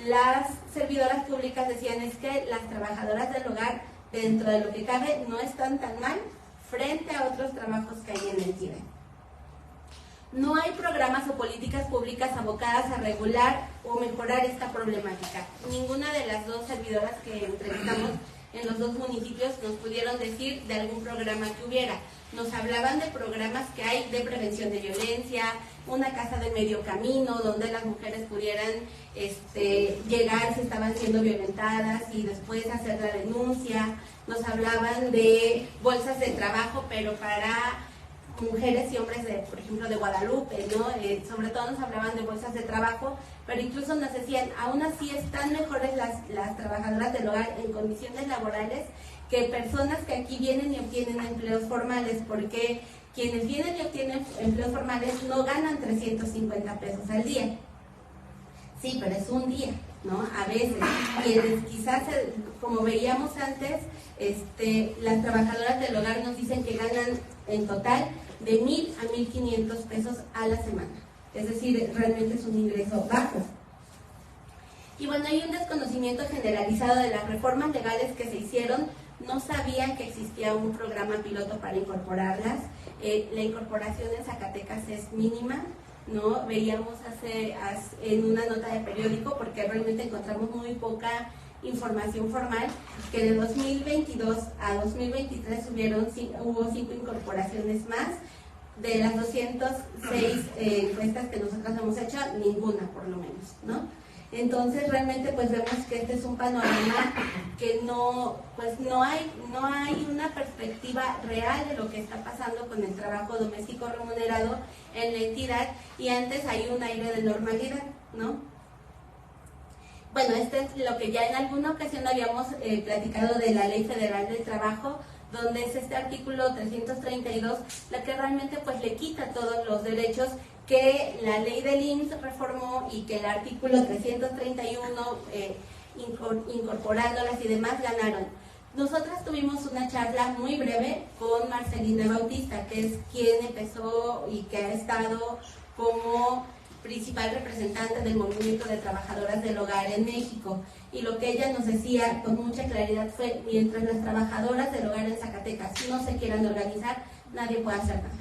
las servidoras públicas decían es que las trabajadoras del hogar, dentro de lo que cabe, no están tan mal frente a otros trabajos que hay en la entidad. No hay programas o políticas públicas abocadas a regular o mejorar esta problemática. Ninguna de las dos servidoras que entrevistamos en los dos municipios nos pudieron decir de algún programa que hubiera. Nos hablaban de programas que hay de prevención de violencia, una casa de medio camino donde las mujeres pudieran llegar si estaban siendo violentadas y después hacer la denuncia. Nos hablaban de bolsas de trabajo, pero para mujeres y hombres, por ejemplo, de Guadalupe, ¿no? Sobre todo nos hablaban de bolsas de trabajo, pero incluso nos decían, aún así están mejores las trabajadoras del hogar en condiciones laborales que personas que aquí vienen y obtienen empleos formales, porque quienes vienen y obtienen empleos formales no ganan 350 pesos al día. Sí, pero es un día, ¿no? A veces, quienes quizás, como veíamos antes, las trabajadoras del hogar nos dicen que ganan en total de 1,000 a 1,500 pesos a la semana. Es decir, realmente es un ingreso bajo. Y bueno, hay un desconocimiento generalizado de las reformas legales que se hicieron. No sabían que existía un programa piloto para incorporarlas. La incorporación en Zacatecas es mínima, ¿no? Veíamos en una nota de periódico, porque realmente encontramos muy poca información formal, que de 2022 a 2023 hubo 5 incorporaciones más. De las 206 encuestas que nosotros hemos hecho, ninguna por lo menos, ¿no? Entonces realmente pues vemos que este es un panorama que no hay una perspectiva real de lo que está pasando con el trabajo doméstico remunerado en la entidad, y antes hay un aire de normalidad, ¿no? Bueno, es lo que ya en alguna ocasión habíamos platicado de la Ley Federal del Trabajo, donde es este artículo 332 la que realmente pues le quita todos los derechos que la ley del IMSS reformó y que el artículo 331 incorporándolas y demás ganaron. Nosotras tuvimos una charla muy breve con Marcelina Bautista, que es quien empezó y que ha estado como principal representante del movimiento de trabajadoras del hogar en México, y lo que ella nos decía con mucha claridad fue: mientras las trabajadoras del hogar en Zacatecas no se quieran organizar, nadie puede hacer nada,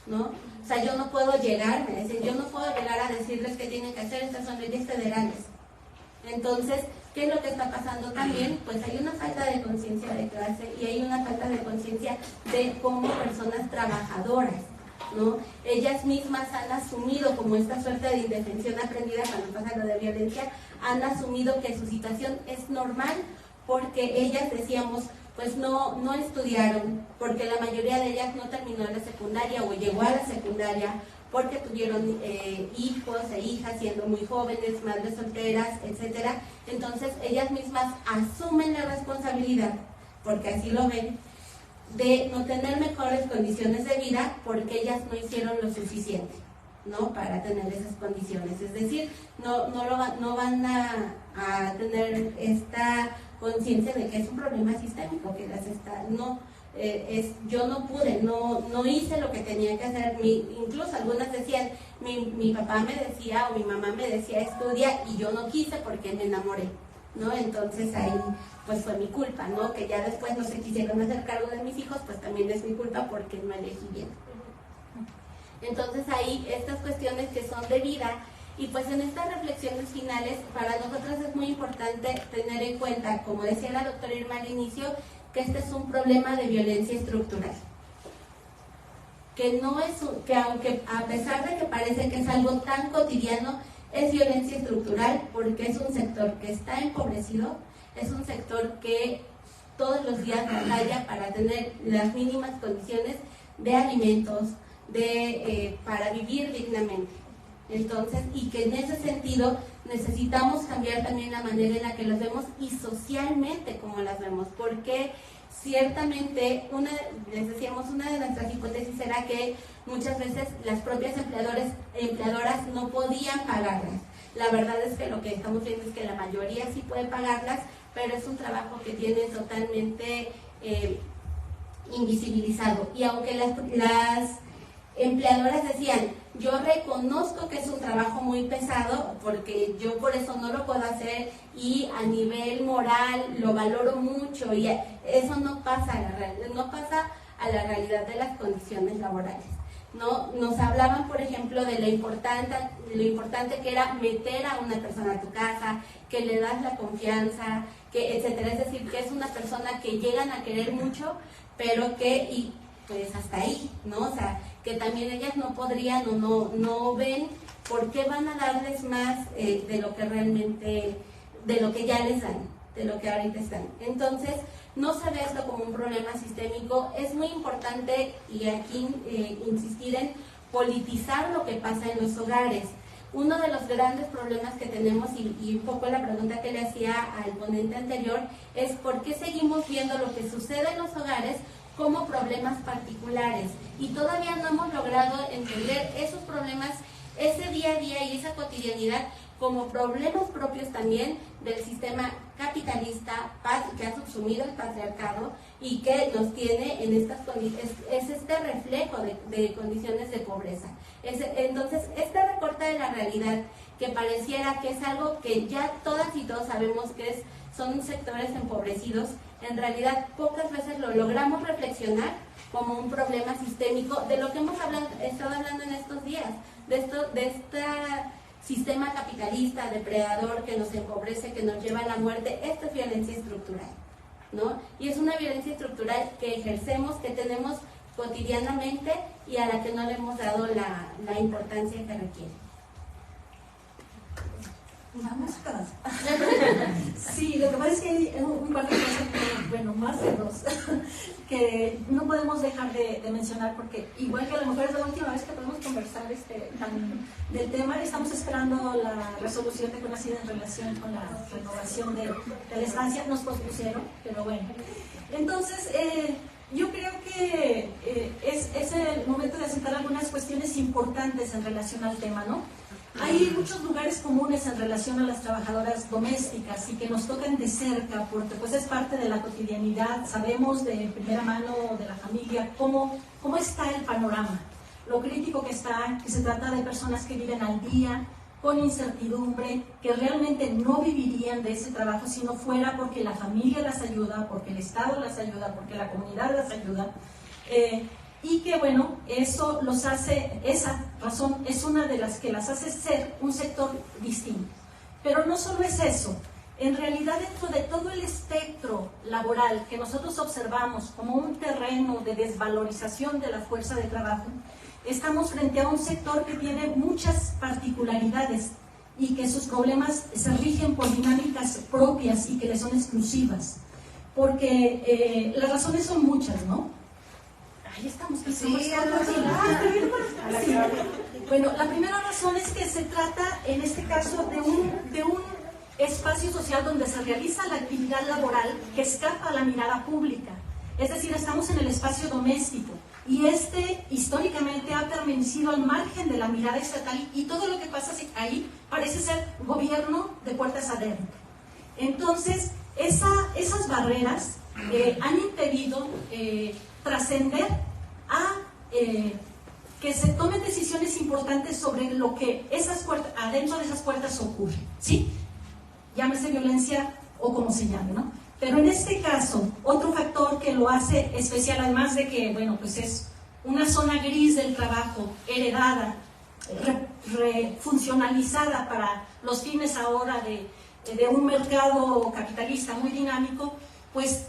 ¿no? O sea, yo no puedo llegar, me dicen, yo no puedo llegar a decirles qué tienen que hacer, estas son leyes federales. Entonces, ¿qué es lo que está pasando también? Pues hay una falta de conciencia de clase y hay una falta de conciencia de como personas trabajadoras, ¿no? Ellas mismas han asumido como esta suerte de indefensión aprendida cuando pasa lo de violencia, han asumido que su situación es normal porque ellas, decíamos, pues no estudiaron, porque la mayoría de ellas no terminó la secundaria o llegó a la secundaria, porque tuvieron hijos e hijas siendo muy jóvenes, madres solteras, etcétera. Entonces ellas mismas asumen la responsabilidad, porque así lo ven, de no tener mejores condiciones de vida porque ellas no hicieron lo suficiente, ¿no? Para tener esas condiciones. Es decir, no van a tener esta conciencia de que es un problema sistémico, que las está, no, yo no pude, no hice lo que tenía que hacer. Incluso algunas decían, mi papá me decía o mi mamá me decía estudia y yo no quise porque me enamoré, ¿no? Entonces ahí pues fue mi culpa, ¿no? Que ya después no se quisieron hacer cargo de mis hijos, pues también es mi culpa porque no elegí bien. Entonces ahí estas cuestiones que son de vida, y pues en estas reflexiones finales para nosotros es muy importante tener en cuenta, como decía la doctora Irma al inicio, que este es un problema de violencia estructural, que no es que aunque a pesar de que parece que es algo tan cotidiano, es violencia estructural porque es un sector que está empobrecido, es un sector que todos los días batalla para tener las mínimas condiciones de alimentos, para vivir dignamente. Entonces, y que en ese sentido necesitamos cambiar también la manera en la que los vemos y socialmente como las vemos, porque ciertamente, les decíamos, una de nuestras hipótesis era que muchas veces las propias empleadoras no podían pagarlas. La verdad es que lo que estamos viendo es que la mayoría sí puede pagarlas, pero es un trabajo que tiene totalmente invisibilizado. Y aunque las empleadoras decían, yo reconozco que es un trabajo muy pesado porque yo por eso no lo puedo hacer y a nivel moral lo valoro mucho, y eso no pasa a la realidad de las condiciones laborales, ¿no? Nos hablaban, por ejemplo, de lo importante que era meter a una persona a tu casa, que le das la confianza, que etcétera. Es decir, que es una persona que llegan a querer mucho, pero que pues hasta ahí, ¿no? O sea, que también ellas no podrían o no ven por qué van a darles más de lo que realmente, de lo que ya les dan, de lo que ahorita están. Entonces, no se ve esto como un problema sistémico. Es muy importante, y aquí insistir en politizar lo que pasa en los hogares. Uno de los grandes problemas que tenemos, y un poco la pregunta que le hacía al ponente anterior, es por qué seguimos viendo lo que sucede en los hogares como problemas particulares, y todavía no hemos logrado entender esos problemas, ese día a día y esa cotidianidad como problemas propios también del sistema capitalista que ha subsumido el patriarcado y que nos tiene en estas condiciones, es este reflejo de condiciones de pobreza. Entonces, este recorte de la realidad, que pareciera que es algo que ya todas y todos sabemos que son sectores empobrecidos, en realidad pocas veces lo logramos reflexionar como un problema sistémico de lo que hemos estado hablando en estos días, de este sistema capitalista, depredador, que nos empobrece, que nos lleva a la muerte. Esto es violencia estructural, ¿no? Y es una violencia estructural que ejercemos, que tenemos cotidianamente y a la que no le hemos dado la importancia que requiere. Vamos todas. Sí, lo que pasa es que hay un par de cosas, bueno, más de dos, que no podemos dejar de mencionar, porque igual que a lo mejor es la última vez que podemos conversar del tema. Estamos esperando la resolución de CONACYT en relación con la renovación de la estancia. Nos pospusieron, pero bueno. Entonces, yo creo que es el momento de asentar algunas cuestiones importantes en relación al tema, ¿no? Hay muchos lugares comunes en relación a las trabajadoras domésticas y que nos tocan de cerca porque pues es parte de la cotidianidad, sabemos de primera mano de la familia cómo está el panorama, lo crítico que está, que se trata de personas que viven al día, con incertidumbre, que realmente no vivirían de ese trabajo si no fuera porque la familia las ayuda, porque el Estado las ayuda, porque la comunidad las ayuda. Y que bueno, eso los hace, esa razón es una de las que las hace ser un sector distinto. Pero no solo es eso, en realidad dentro de todo el espectro laboral que nosotros observamos como un terreno de desvalorización de la fuerza de trabajo, estamos frente a un sector que tiene muchas particularidades y que sus problemas se rigen por dinámicas propias y que le son exclusivas. Porque las razones son muchas, ¿no? Ahí estamos, que sí, Bueno, la primera razón es que se trata, en este caso, de un espacio social donde se realiza la actividad laboral que escapa a la mirada pública. Es decir, estamos en el espacio doméstico y históricamente ha permanecido al margen de la mirada estatal y todo lo que pasa ahí parece ser gobierno de puertas adentro. Entonces, esas barreras han impedido trascender a que se tomen decisiones importantes sobre lo que adentro de esas puertas ocurre, ¿sí? Llámese violencia o como se llame, ¿no? Pero en este caso, otro factor que lo hace especial, además de que, bueno, pues es una zona gris del trabajo, heredada, refuncionalizada para los fines ahora de un mercado capitalista muy dinámico, pues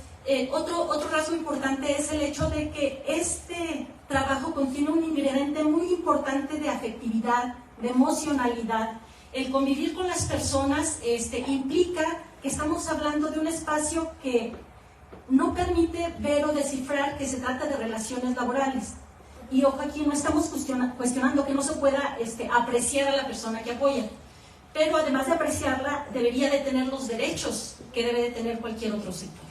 otro rasgo importante es el hecho de que este trabajo contiene un ingrediente muy importante de afectividad, de emocionalidad. El convivir con las personas implica que estamos hablando de un espacio que no permite ver o descifrar que se trata de relaciones laborales. Y ojo, aquí no estamos cuestionando que no se pueda apreciar a la persona que apoya, pero además de apreciarla, debería de tener los derechos que debe de tener cualquier otro sector.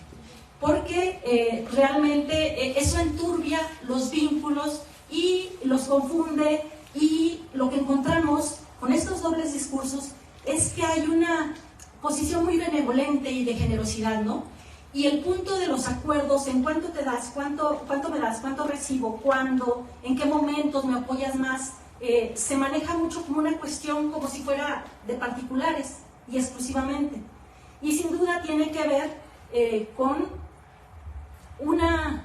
Porque realmente eso enturbia los vínculos y los confunde, y lo que encontramos con estos dobles discursos es que hay una posición muy benevolente y de generosidad, ¿no? Y el punto de los acuerdos en cuánto te das, cuánto me das, cuánto recibo, cuándo, en qué momentos me apoyas más, se maneja mucho como una cuestión como si fuera de particulares y exclusivamente. Y sin duda tiene que ver con una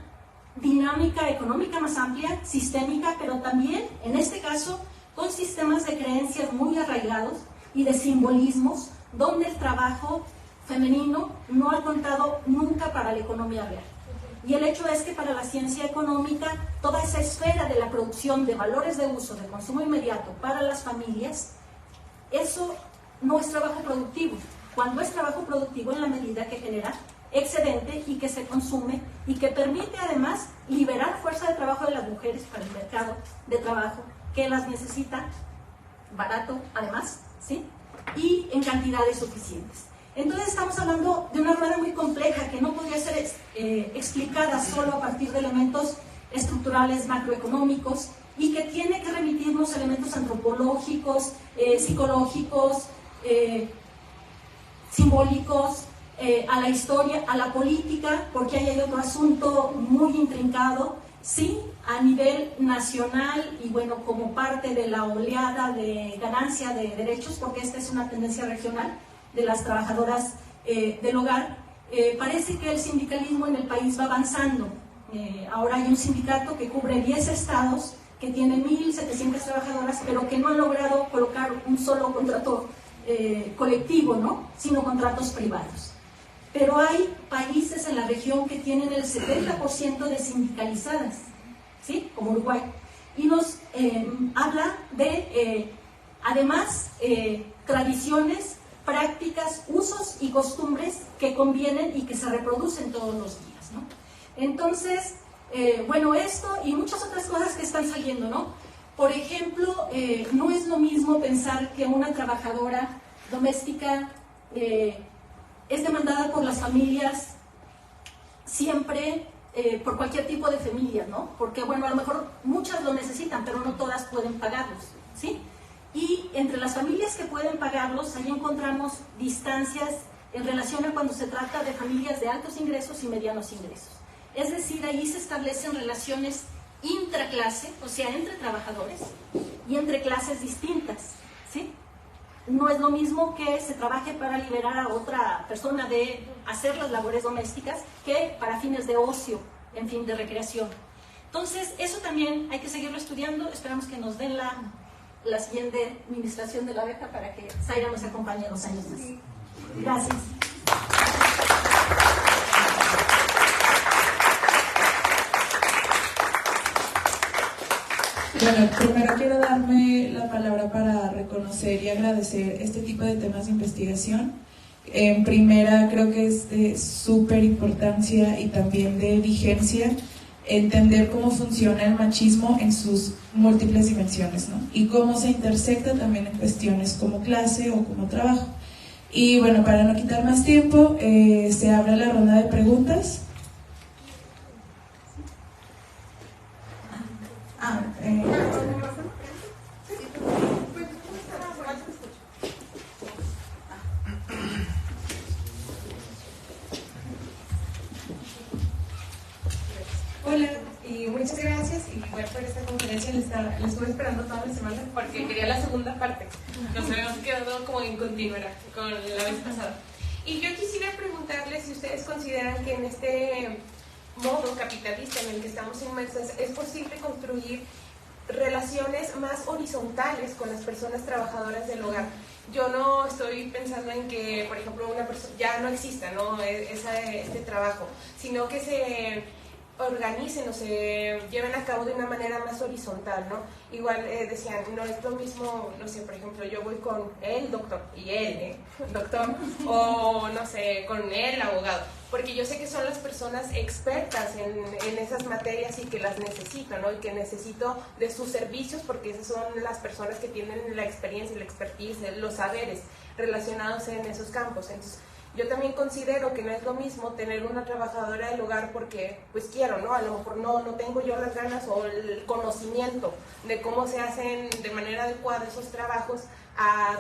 dinámica económica más amplia, sistémica, pero también, en este caso, con sistemas de creencias muy arraigados y de simbolismos, donde el trabajo femenino no ha contado nunca para la economía real. Y el hecho es que para la ciencia económica, toda esa esfera de la producción de valores de uso, de consumo inmediato para las familias, eso no es trabajo productivo. Cuando es trabajo productivo en la medida que genera excedente y que se consume y que permite además liberar fuerza de trabajo de las mujeres para el mercado de trabajo que las necesita barato además, ¿sí? Y en cantidades suficientes. Entonces estamos hablando de una rueda muy compleja que no podría ser explicada solo a partir de elementos estructurales macroeconómicos y que tiene que remitirnos elementos antropológicos, psicológicos, simbólicos, a la historia, a la política, porque ahí hay otro asunto muy intrincado, sí, a nivel nacional y bueno, como parte de la oleada de ganancia de derechos, porque esta es una tendencia regional de las trabajadoras del hogar. Parece que el sindicalismo en el país va avanzando. Ahora hay un sindicato que cubre 10 estados, que tiene 1.700 trabajadoras, pero que no ha logrado colocar un solo contrato colectivo, ¿no? Sino contratos privados. Pero hay países en la región que tienen el 70% de sindicalizadas, ¿sí? Como Uruguay. Y nos habla de, además, tradiciones, prácticas, usos y costumbres que convienen y que se reproducen todos los días, ¿no? Entonces, bueno, esto y muchas otras cosas que están saliendo, ¿no? Por ejemplo, no es lo mismo pensar que una trabajadora doméstica es demandada por las familias siempre por cualquier tipo de familia, ¿no? Porque, bueno, a lo mejor muchas lo necesitan, pero no todas pueden pagarlos, ¿sí? Y entre las familias que pueden pagarlos, ahí encontramos distancias en relación a cuando se trata de familias de altos ingresos y medianos ingresos. Es decir, ahí se establecen relaciones intraclase, o sea, entre trabajadores y entre clases distintas, ¿sí? No es lo mismo que se trabaje para liberar a otra persona de hacer las labores domésticas que para fines de ocio, en fin, de recreación. Entonces, eso también hay que seguirlo estudiando. Esperamos que nos den la siguiente administración de la beca para que Zaira nos acompañe 2 años más. Gracias. Bueno, primero quiero darme la palabra para reconocer y agradecer este tipo de temas de investigación. En primera, creo que es de súper importancia y también de vigencia entender cómo funciona el machismo en sus múltiples dimensiones, ¿no? Y cómo se intersecta también en cuestiones como clase o como trabajo. Y bueno, para no quitar más tiempo, se abre la ronda de preguntas. Hola, y muchas gracias y igual por esta conferencia. La estuve esperando toda la semana porque quería la segunda parte. Nos habíamos quedado como en continuidad con la vez pasada. Y yo quisiera preguntarles si ustedes consideran que en este modo capitalista en el que estamos inmersos es posible construir relaciones más horizontales con las personas trabajadoras del hogar. Yo no estoy pensando en que, por ejemplo, una persona ya no exista, ¿no? este trabajo, sino que se organicen o se lleven a cabo de una manera más horizontal, ¿no? Igual decían, no es lo mismo, no sé, por ejemplo, yo voy con el doctor y él, doctor, o no sé, con el abogado, porque yo sé que son las personas expertas en esas materias y que las necesito, ¿no? Y que necesito de sus servicios porque esas son las personas que tienen la experiencia, la expertise, los saberes relacionados en esos campos. Entonces, yo también considero que no es lo mismo tener una trabajadora del hogar porque pues quiero, ¿no? A lo mejor no tengo yo las ganas o el conocimiento de cómo se hacen de manera adecuada esos trabajos.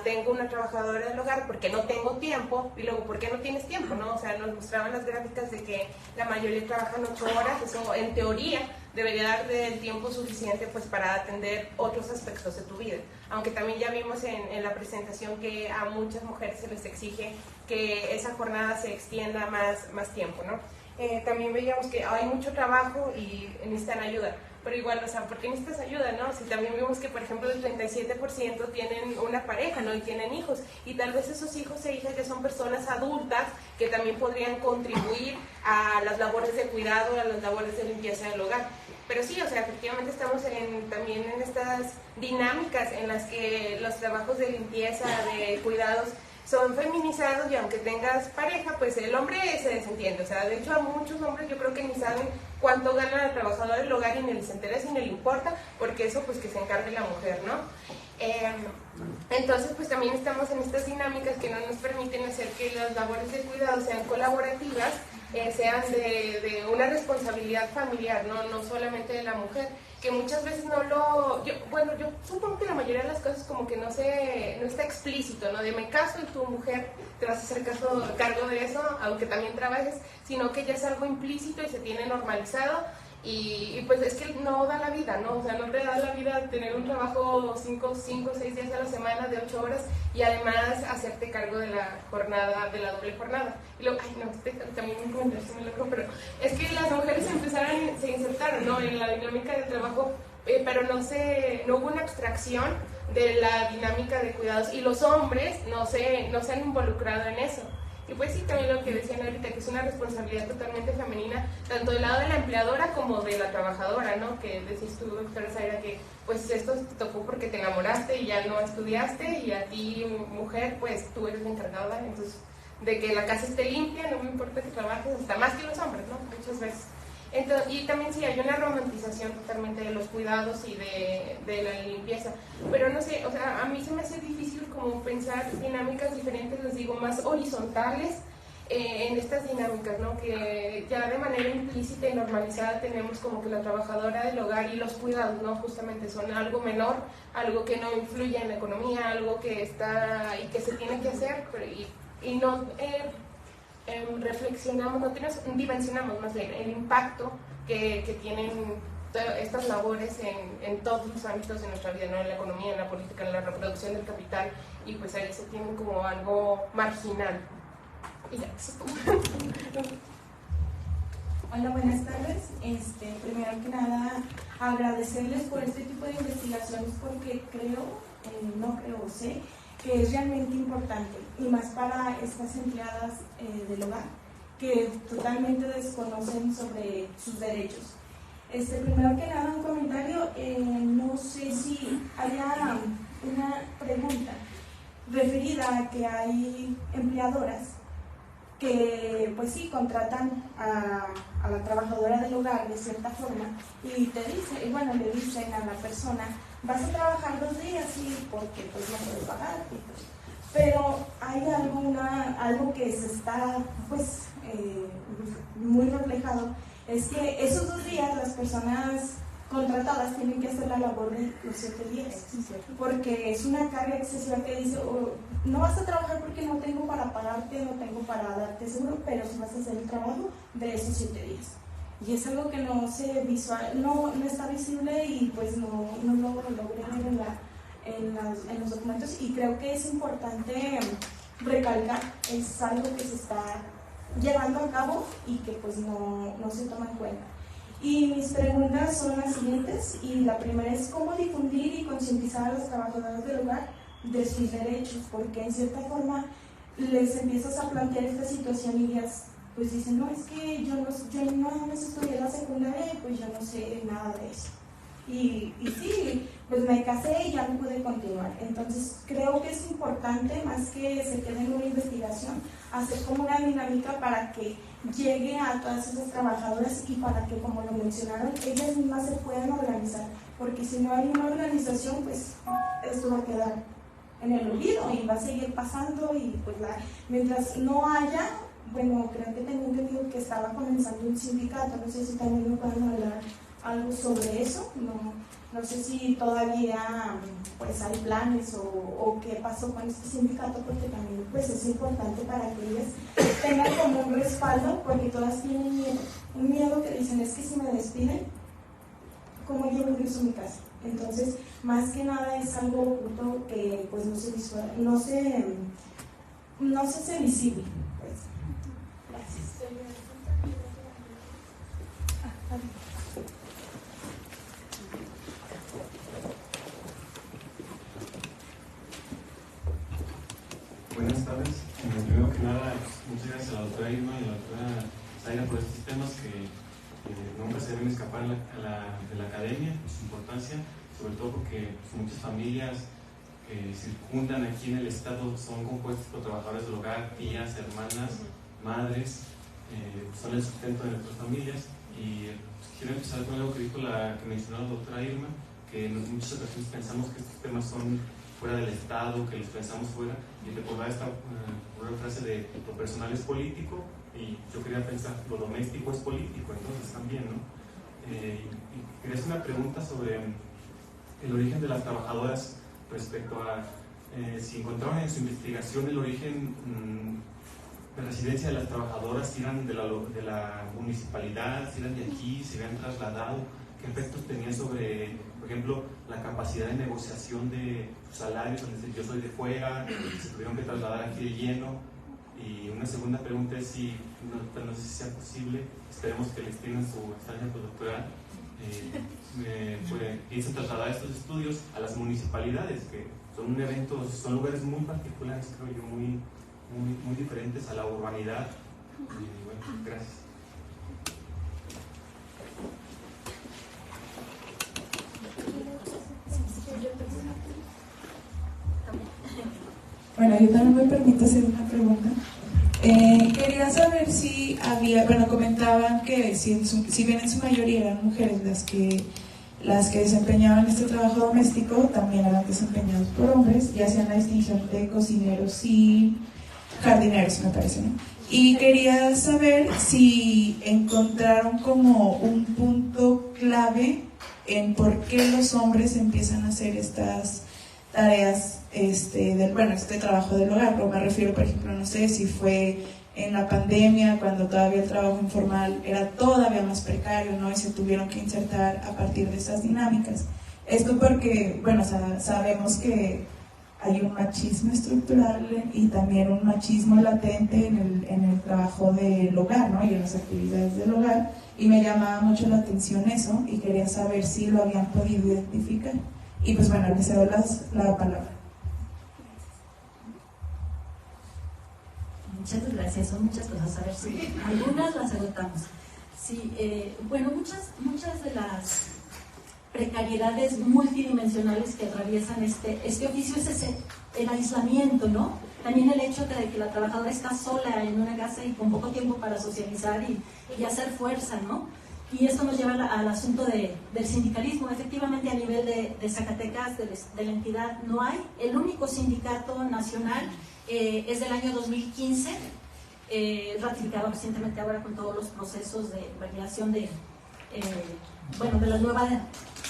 Tengo una trabajadora del hogar porque no tengo tiempo. Y luego, ¿por qué no tienes tiempo? ¿No? O sea, nos mostraban las gráficas de que la mayoría trabajan 8 horas. Eso en teoría debería darte el tiempo suficiente pues para atender otros aspectos de tu vida. Aunque también ya vimos en la presentación que a muchas mujeres se les exige que esa jornada se extienda más tiempo, ¿no? También veíamos que hay mucho trabajo y necesitan ayuda. Pero igual, o sea, ¿por qué necesitas ayuda, no? Si también vimos que, por ejemplo, el 37% tienen una pareja, ¿no? Y tienen hijos. Y tal vez esos hijos e hijas ya son personas adultas que también podrían contribuir a las labores de cuidado, a las labores de limpieza del hogar. Pero sí, o sea, efectivamente estamos también en estas dinámicas en las que los trabajos de limpieza, de cuidados, son feminizados y aunque tengas pareja, pues el hombre se desentiende. O sea, de hecho a muchos hombres yo creo que ni saben cuánto gana el trabajador del hogar y ni les interesa y ni le importa, porque eso pues que se encargue la mujer, ¿no? Entonces pues también estamos en estas dinámicas que no nos permiten hacer que las labores de cuidado sean colaborativas, sean de una responsabilidad familiar, no solamente de la mujer, que muchas veces yo supongo que la mayoría de las cosas como que no está explícito, ¿no? De me caso y tu mujer te vas a hacer cargo de eso, aunque también trabajes, sino que ya es algo implícito y se tiene normalizado. Y pues es que no da la vida, ¿no? O sea, no te da la vida tener un trabajo 5 o 6 días a la semana de 8 horas y además hacerte cargo de la jornada, de la doble jornada. Y luego, también un comentario muy loco, pero es que las mujeres se insertaron, ¿no? En la dinámica del trabajo, pero no hubo una abstracción de la dinámica de cuidados y los hombres no se han involucrado en eso. Y pues sí, también lo que decían ahorita, que es una responsabilidad totalmente femenina, tanto del lado de la empleadora como de la trabajadora, ¿no? Que decís tú, doctora Zaira, que pues esto te tocó porque te enamoraste y ya no estudiaste, y a ti, mujer, pues tú eres la encargada, entonces, de que la casa esté limpia, no me importa que trabajes, hasta más que los hombres, ¿no? Muchas veces. Entonces, y también sí hay una romantización totalmente de los cuidados y de la limpieza, pero no sé, o sea, a mí se me hace difícil como pensar dinámicas diferentes, les digo, más horizontales, en estas dinámicas, ¿no? Que ya de manera implícita y normalizada tenemos como que la trabajadora del hogar y los cuidados, ¿no? Justamente son algo menor, algo que no influye en la economía, algo que está y que se tiene que hacer, y no reflexionamos, no dimensionamos más bien el impacto que tienen estas labores en todos los ámbitos de nuestra vida, ¿no? En la economía, en la política, en la reproducción del capital, y pues ahí se tiene como algo marginal. Y ya, eso es todo. Hola, buenas tardes. Primero que nada, agradecerles por este tipo de investigaciones porque sé que es realmente importante, y más para estas empleadas del hogar que totalmente desconocen sobre sus derechos. Primero que nada, un comentario, no sé si haya una pregunta referida a que hay empleadoras que pues sí contratan a la trabajadora del hogar de cierta forma y le dicen a la persona: vas a trabajar 2 días, sí, porque pues no puedes pagar, pero hay algo que se está pues muy reflejado, es que esos 2 días las personas contratadas tienen que hacer la labor de los 7 días, porque es una carga excesiva que dice: no vas a trabajar porque no tengo para pagarte, no tengo para darte seguro, pero sí vas a hacer el trabajo de esos 7 días. Y es algo que no se no está visible, y pues no lo logré ver en los documentos, y creo que es importante recalcar, es algo que se está llevando a cabo y que pues no se toma en cuenta. Y mis preguntas son las siguientes, y la primera es: ¿cómo difundir y concientizar a los trabajadores del hogar de sus derechos? Porque en cierta forma les empiezas a plantear esta situación y ellas pues dicen: no, es que yo no estudié la secundaria y pues yo no sé nada de eso. Y sí, pues me casé y ya no pude continuar. Entonces creo que es importante, más que se quede en una investigación, hacer como una dinámica para que llegue a todas esas trabajadoras y para que, como lo mencionaron, ellas mismas se puedan organizar, porque si no hay una organización, pues esto va a quedar en el olvido y va a seguir pasando, y pues mientras no haya, bueno, creo que tengo entendido que estaba comenzando un sindicato, no sé si también me pueden hablar algo sobre eso, no sé si todavía pues hay planes o qué pasó con este sindicato, porque también pues es importante para que ellas tengan como un respaldo, porque todas tienen miedo, un miedo que dicen: es que si me despiden, ¿cómo yo regreso a mi casa? Entonces, más que nada es algo oculto que pues no se hace visible. Pues. Gracias. Buenas tardes. Primero que nada, muchas gracias a la doctora Irma y a la doctora Zaira por estos temas que nunca se deben escapar de la academia, su importancia, sobre todo porque muchas familias que circundan aquí en el estado son compuestas por trabajadores del hogar, tías, hermanas, madres, son el sustento de nuestras familias. Y quiero empezar con algo que dijo que mencionó la doctora Irma, que en muchas ocasiones pensamos que estos temas son fuera del Estado, que los pensamos fuera, y recordar esta frase de: lo personal es político, y yo quería pensar: lo doméstico es político, entonces también, ¿no? Y quería hacer una pregunta sobre el origen de las trabajadoras respecto a si encontraron en su investigación el origen de residencia de las trabajadoras, si eran de la municipalidad, si eran de aquí, si habían trasladado, qué efectos tenía sobre, por ejemplo, la capacidad de negociación de sus salarios, donde yo soy de fuera, se tuvieron que trasladar aquí de lleno. Y una segunda pregunta es si, no sé si sea posible, esperemos que les extiendan su estancia postdoctoral, piensan trasladar estos estudios a las municipalidades, que son lugares muy particulares, creo yo, muy diferentes a la urbanidad. Y bueno, gracias. Bueno, yo también me permito hacer una pregunta. Quería saber si había, comentaban que si bien en su mayoría eran mujeres las que desempeñaban este trabajo doméstico, también eran desempeñados por hombres, y hacían la distinción de cocineros y jardineros, me parece, ¿no? Y quería saber si encontraron como un punto clave en por qué los hombres empiezan a hacer estas tareas, este trabajo del hogar. Pero me refiero, por ejemplo, no sé si fue en la pandemia, cuando todavía el trabajo informal era todavía más precario, ¿no? Y se tuvieron que insertar a partir de esas dinámicas. Esto porque, bueno, sabemos que hay un machismo estructural y también un machismo latente en el trabajo del hogar, ¿no? Y en las actividades del hogar, y me llamaba mucho la atención eso y quería saber si lo habían podido identificar. Y pues bueno, les cedo la palabra. Muchas gracias, son muchas cosas, a ver si algunas las agotamos. Sí, bueno, muchas de las precariedades multidimensionales que atraviesan este oficio es el aislamiento, ¿no? También el hecho de que la trabajadora está sola en una casa y con poco tiempo para socializar y hacer fuerza, ¿no? Y esto nos lleva al asunto del sindicalismo. Efectivamente, a nivel de Zacatecas, de la entidad, no hay. El único sindicato nacional es del año 2015, ratificado recientemente ahora con todos los procesos de validación de la nueva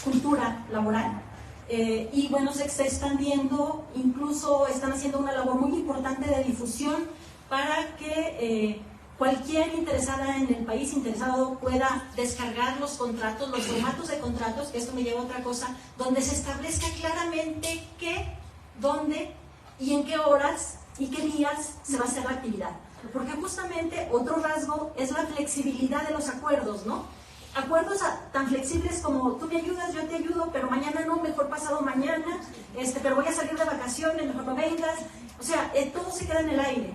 cultura laboral. Y bueno, se está expandiendo, incluso están haciendo una labor muy importante de difusión para que cualquier interesada en el país, interesado, pueda descargar los contratos, los formatos de contratos, que esto me lleva a otra cosa, donde se establezca claramente qué, dónde y en qué horas y qué días se va a hacer la actividad. Porque justamente otro rasgo es la flexibilidad de los acuerdos, ¿no? Acuerdos tan flexibles como tú me ayudas, yo te ayudo, pero mañana no, mejor pasado mañana, pero voy a salir de vacaciones, mejor no vengas. O sea, todo se queda en el aire.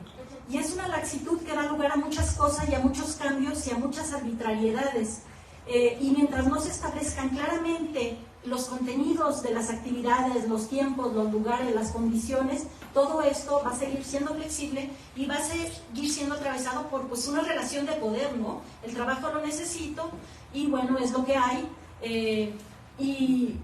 Y es una laxitud que da lugar a muchas cosas y a muchos cambios y a muchas arbitrariedades. Y mientras no se establezcan claramente los contenidos de las actividades, los tiempos, los lugares, las condiciones, todo esto va a seguir siendo flexible y va a seguir siendo atravesado por pues una relación de poder, ¿no? El trabajo lo necesito y bueno, es lo que hay. Y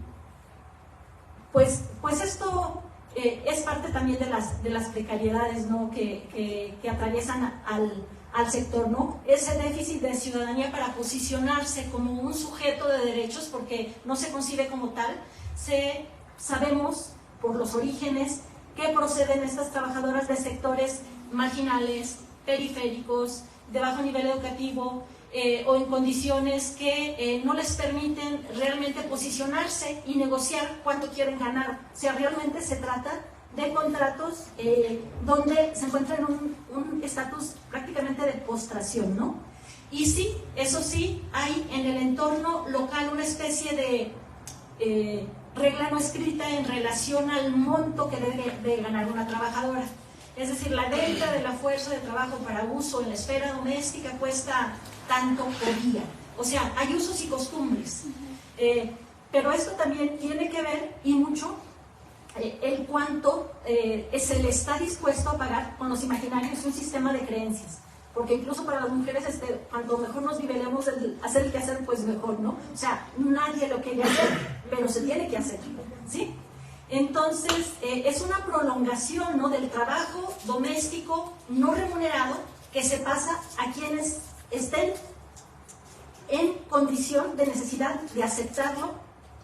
pues esto es parte también de las precariedades, ¿no? que atraviesan al sector, ¿no? Ese déficit de ciudadanía para posicionarse como un sujeto de derechos, porque no se concibe como tal. Sabemos por los orígenes que proceden estas trabajadoras de sectores marginales, periféricos, de bajo nivel educativo, o en condiciones que no les permiten realmente posicionarse y negociar cuánto quieren ganar. O sea, realmente se trata de contratos donde se encuentran en un estatus prácticamente de postración, ¿no? Y sí, eso sí, hay en el entorno local una especie de regla no escrita en relación al monto que debe de ganar una trabajadora. Es decir, la venta de la fuerza de trabajo para uso en la esfera doméstica cuesta tanto por día. O sea, hay usos y costumbres. Pero esto también tiene que ver, y mucho, el cuánto se le está dispuesto a pagar con los imaginarios un sistema de creencias. Porque incluso para las mujeres, cuanto mejor nos nivelemos hacer el quehacer, pues mejor, ¿no? O sea, nadie lo quiere hacer, pero se tiene que hacer, ¿sí? Entonces, es una prolongación, ¿no?, del trabajo doméstico no remunerado que se pasa a quienes estén en condición de necesidad de aceptarlo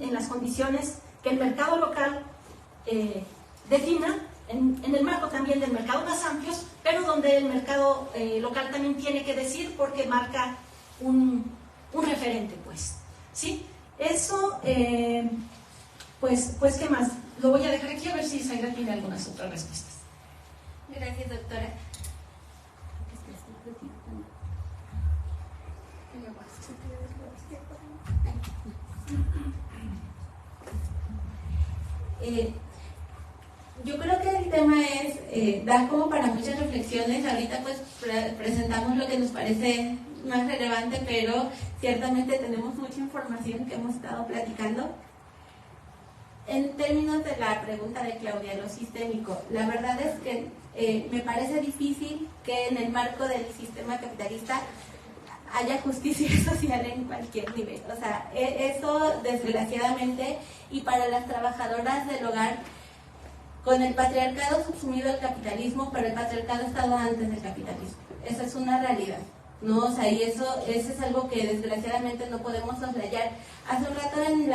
en las condiciones que el mercado local defina, en el marco también del mercado más amplios, pero donde el mercado local también tiene que decir porque marca un referente, pues, ¿sí? Eso, pues, ¿qué más? Lo voy a dejar aquí a ver si Zaira tiene algunas otras respuestas. Gracias, doctora. Yo creo que el tema da como para muchas reflexiones. Ahorita pues presentamos lo que nos parece más relevante, pero ciertamente tenemos mucha información que hemos estado platicando. En términos de la pregunta de Claudia, lo sistémico, la verdad es que me parece difícil que en el marco del sistema capitalista haya justicia social en cualquier nivel. O sea, eso desgraciadamente, y para las trabajadoras del hogar, con el patriarcado subsumido al capitalismo, pero el patriarcado ha estado antes del capitalismo. Esa es una realidad, ¿no? O sea, y eso es algo que desgraciadamente no podemos soslayar. Hace un rato en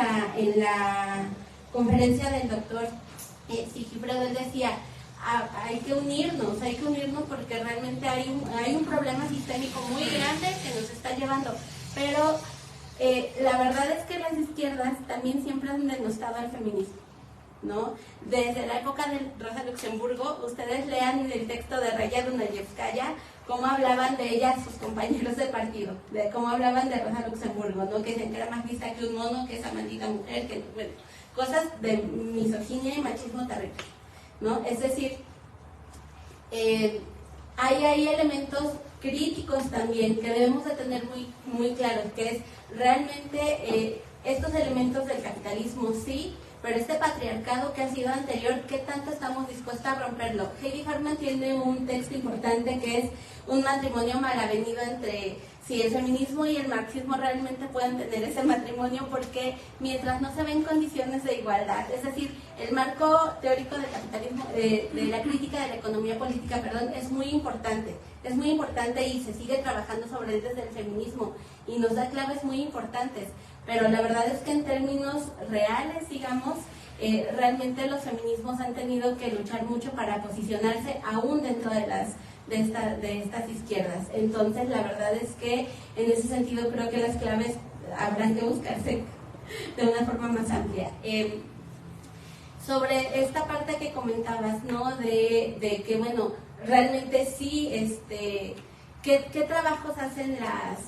la conferencia del doctor Sigifredo, él decía, hay que unirnos porque realmente hay un problema sistémico muy grande que nos está llevando, pero la verdad es que las izquierdas también siempre han denostado al feminismo, ¿no? Desde la época de Rosa Luxemburgo, ustedes lean el texto de Raya Dunayevskaya, cómo hablaban de ella sus compañeros de partido, de cómo hablaban de Rosa Luxemburgo, ¿no? Que decían que era más lista que un mono, que esa maldita mujer, que, bueno, cosas de misoginia y machismo terrible, ¿no? Es decir, hay elementos críticos también que debemos de tener muy claros, que es realmente estos elementos del capitalismo sí, pero este patriarcado que ha sido anterior, ¿qué tanto estamos dispuestos a romperlo? Heidi Hartman tiene un texto importante que es un matrimonio malavenido entre si el feminismo y el marxismo realmente pueden tener ese matrimonio, porque mientras no se ven condiciones de igualdad, es decir, el marco teórico del capitalismo, de la crítica de la economía política, perdón, es muy importante y se sigue trabajando sobre él desde el feminismo y nos da claves muy importantes, pero la verdad es que en términos reales, digamos, realmente los feminismos han tenido que luchar mucho para posicionarse aún dentro de estas izquierdas. Entonces la verdad es que en ese sentido creo que las claves habrán que buscarse de una forma más amplia. Sobre esta parte que comentabas, ¿no? De que, bueno, realmente sí, ¿qué trabajos hacen las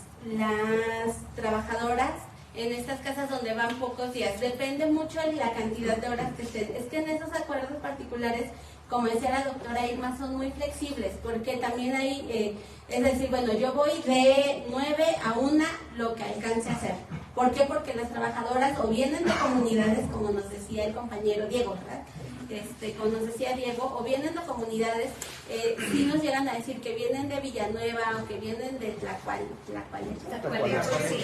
trabajadoras en estas casas donde van pocos días? Depende mucho de la cantidad de horas que estén. Es que en esos acuerdos particulares, como decía la doctora Irma, son muy flexibles, porque también hay, es decir, bueno, yo voy de 9 a 1 lo que alcance a hacer. ¿Por qué? Porque las trabajadoras o vienen de comunidades, como nos decía el compañero Diego, ¿verdad? Como nos decía Diego, o vienen de comunidades, sí nos llegan a decir que vienen de Villanueva o que vienen de Tlacualetza, sí,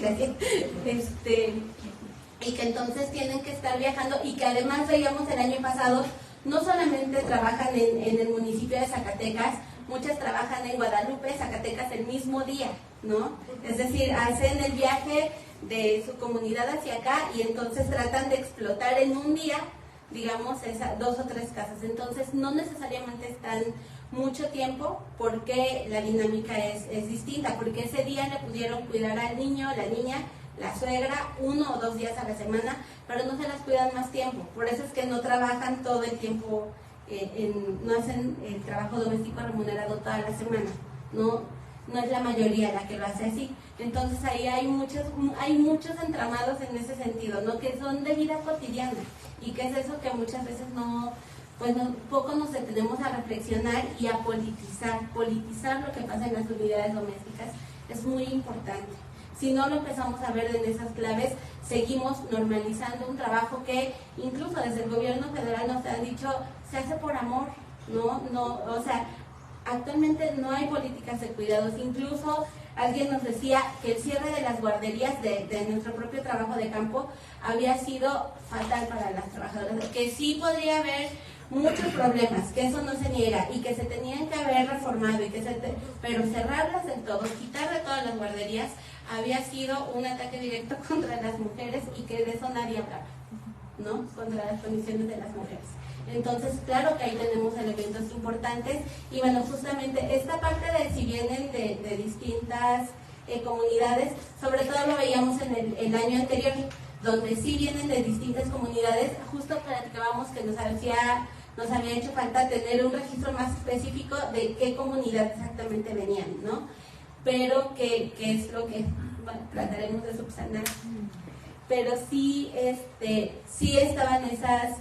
gracias. Y que entonces tienen que estar viajando, y que además veíamos el año pasado, no solamente trabajan en el municipio de Zacatecas, muchas trabajan en Guadalupe, Zacatecas el mismo día, ¿no? Es decir, hacen el viaje de su comunidad hacia acá y entonces tratan de explotar en un día, digamos, 2 o 3 casas. Entonces no necesariamente están mucho tiempo, porque la dinámica es distinta, porque ese día le pudieron cuidar al niño, la niña, la suegra, 1 o 2 días a la semana, pero no se las cuidan más tiempo. Por eso es que no trabajan todo el tiempo, no hacen el trabajo doméstico remunerado toda la semana, no es la mayoría la que lo hace así. Entonces ahí hay muchos entramados en ese sentido, ¿no? Que son de vida cotidiana, y que es eso que muchas veces poco nos detenemos a reflexionar y a politizar lo que pasa en las unidades domésticas. Es muy importante. Si no lo empezamos a ver en esas claves, seguimos normalizando un trabajo que incluso desde el gobierno federal nos han dicho se hace por amor, o sea, actualmente no hay políticas de cuidados. Incluso alguien nos decía que el cierre de las guarderías de nuestro propio trabajo de campo había sido fatal para las trabajadoras, que sí podría haber muchos problemas, que eso no se niega, y que se tenían que haber reformado, pero cerrarlas del todo, quitar de todas las guarderías, había sido un ataque directo contra las mujeres, y que de eso nadie hablaba, ¿no? Contra las condiciones de las mujeres. Entonces, claro que ahí tenemos elementos importantes, y bueno, justamente esta parte de si vienen de distintas comunidades, sobre todo lo veíamos en el año anterior, donde sí vienen de distintas comunidades. Justo platicábamos que nos había hecho falta tener un registro más específico de qué comunidad exactamente venían, ¿no? Pero que es lo que trataremos de subsanar. Pero sí, sí estaban esos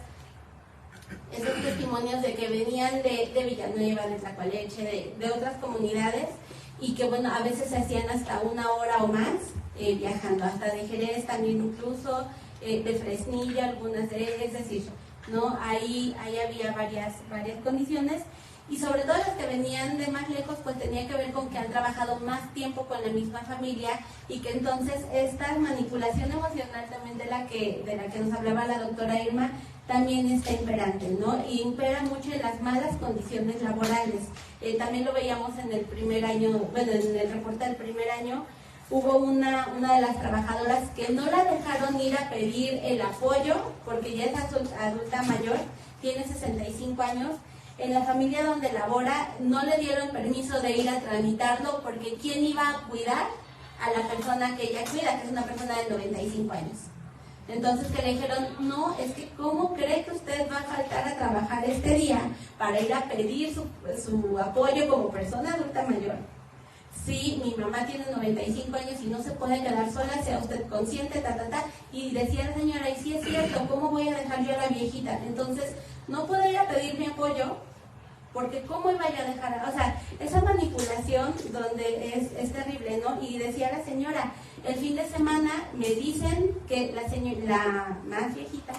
testimonios de que venían de Villanueva, de Tlacualeche, de otras comunidades, y que bueno, a veces se hacían hasta 1 hora o más viajando, hasta de Jerez también, incluso de Fresnillo, algunas es decir, ¿no? Ahí había varias condiciones, Y sobre todo los que venían de más lejos, pues tenía que ver con que han trabajado más tiempo con la misma familia y que entonces esta manipulación emocional también de la que nos hablaba la doctora Irma, también está imperante, ¿no? Y impera mucho en las malas condiciones laborales. También lo veíamos en el primer año, bueno, en el reporte del primer año, hubo una de las trabajadoras que no la dejaron ir a pedir el apoyo, porque ya es adulta mayor, tiene 65 años, en la familia donde labora no le dieron permiso de ir a tramitarlo, porque ¿quién iba a cuidar a la persona que ella cuida, que es una persona de 95 años? Entonces que le dijeron, no, es que ¿cómo cree que usted va a faltar a trabajar este día para ir a pedir su apoyo como persona adulta mayor? Sí, mi mamá tiene 95 años y no se puede quedar sola, sea usted consciente, y decía la señora, y sí es cierto, ¿cómo voy a dejar yo a la viejita? Entonces, no puedo ir a pedir mi apoyo, porque ¿cómo iba yo a dejar? O sea, esa manipulación donde es terrible, ¿no? Y decía la señora, el fin de semana me dicen que la más viejita,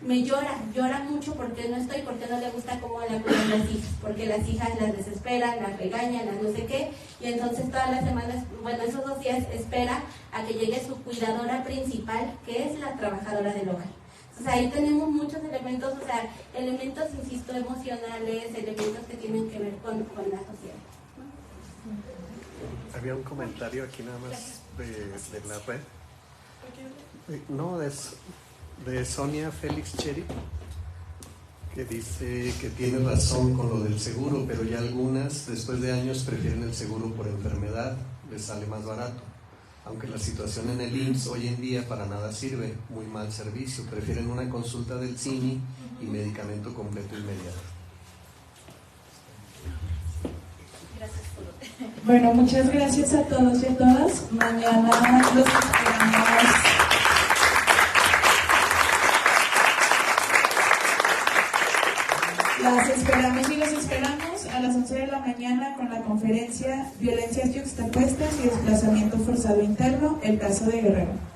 me llora mucho porque no estoy, porque no le gusta cómo la cuidan las hijas, porque las hijas las desesperan, las regañan, las no sé qué, y entonces todas las semanas, bueno, esos 2 días espera a que llegue su cuidadora principal, que es la trabajadora del hogar. O sea, ahí tenemos muchos elementos, o sea, elementos, insisto, emocionales, elementos que tienen que ver con la sociedad. Había un comentario aquí nada más de la red. No, de Sonia Félix Cheri, que dice que tiene razón con lo del seguro, pero ya algunas, después de años, prefieren el seguro por enfermedad, les sale más barato. Aunque la situación en el IMSS hoy en día para nada sirve, muy mal servicio, prefieren una consulta del CIMI y medicamento completo inmediato. Bueno, muchas gracias a todos y a todas. Mañana los esperamos. Las esperamos y los esperamos a las 11 de la mañana con la conferencia Violencias Yuxtapuestas y Desplazamiento Forzado Interno, el caso de Guerrero.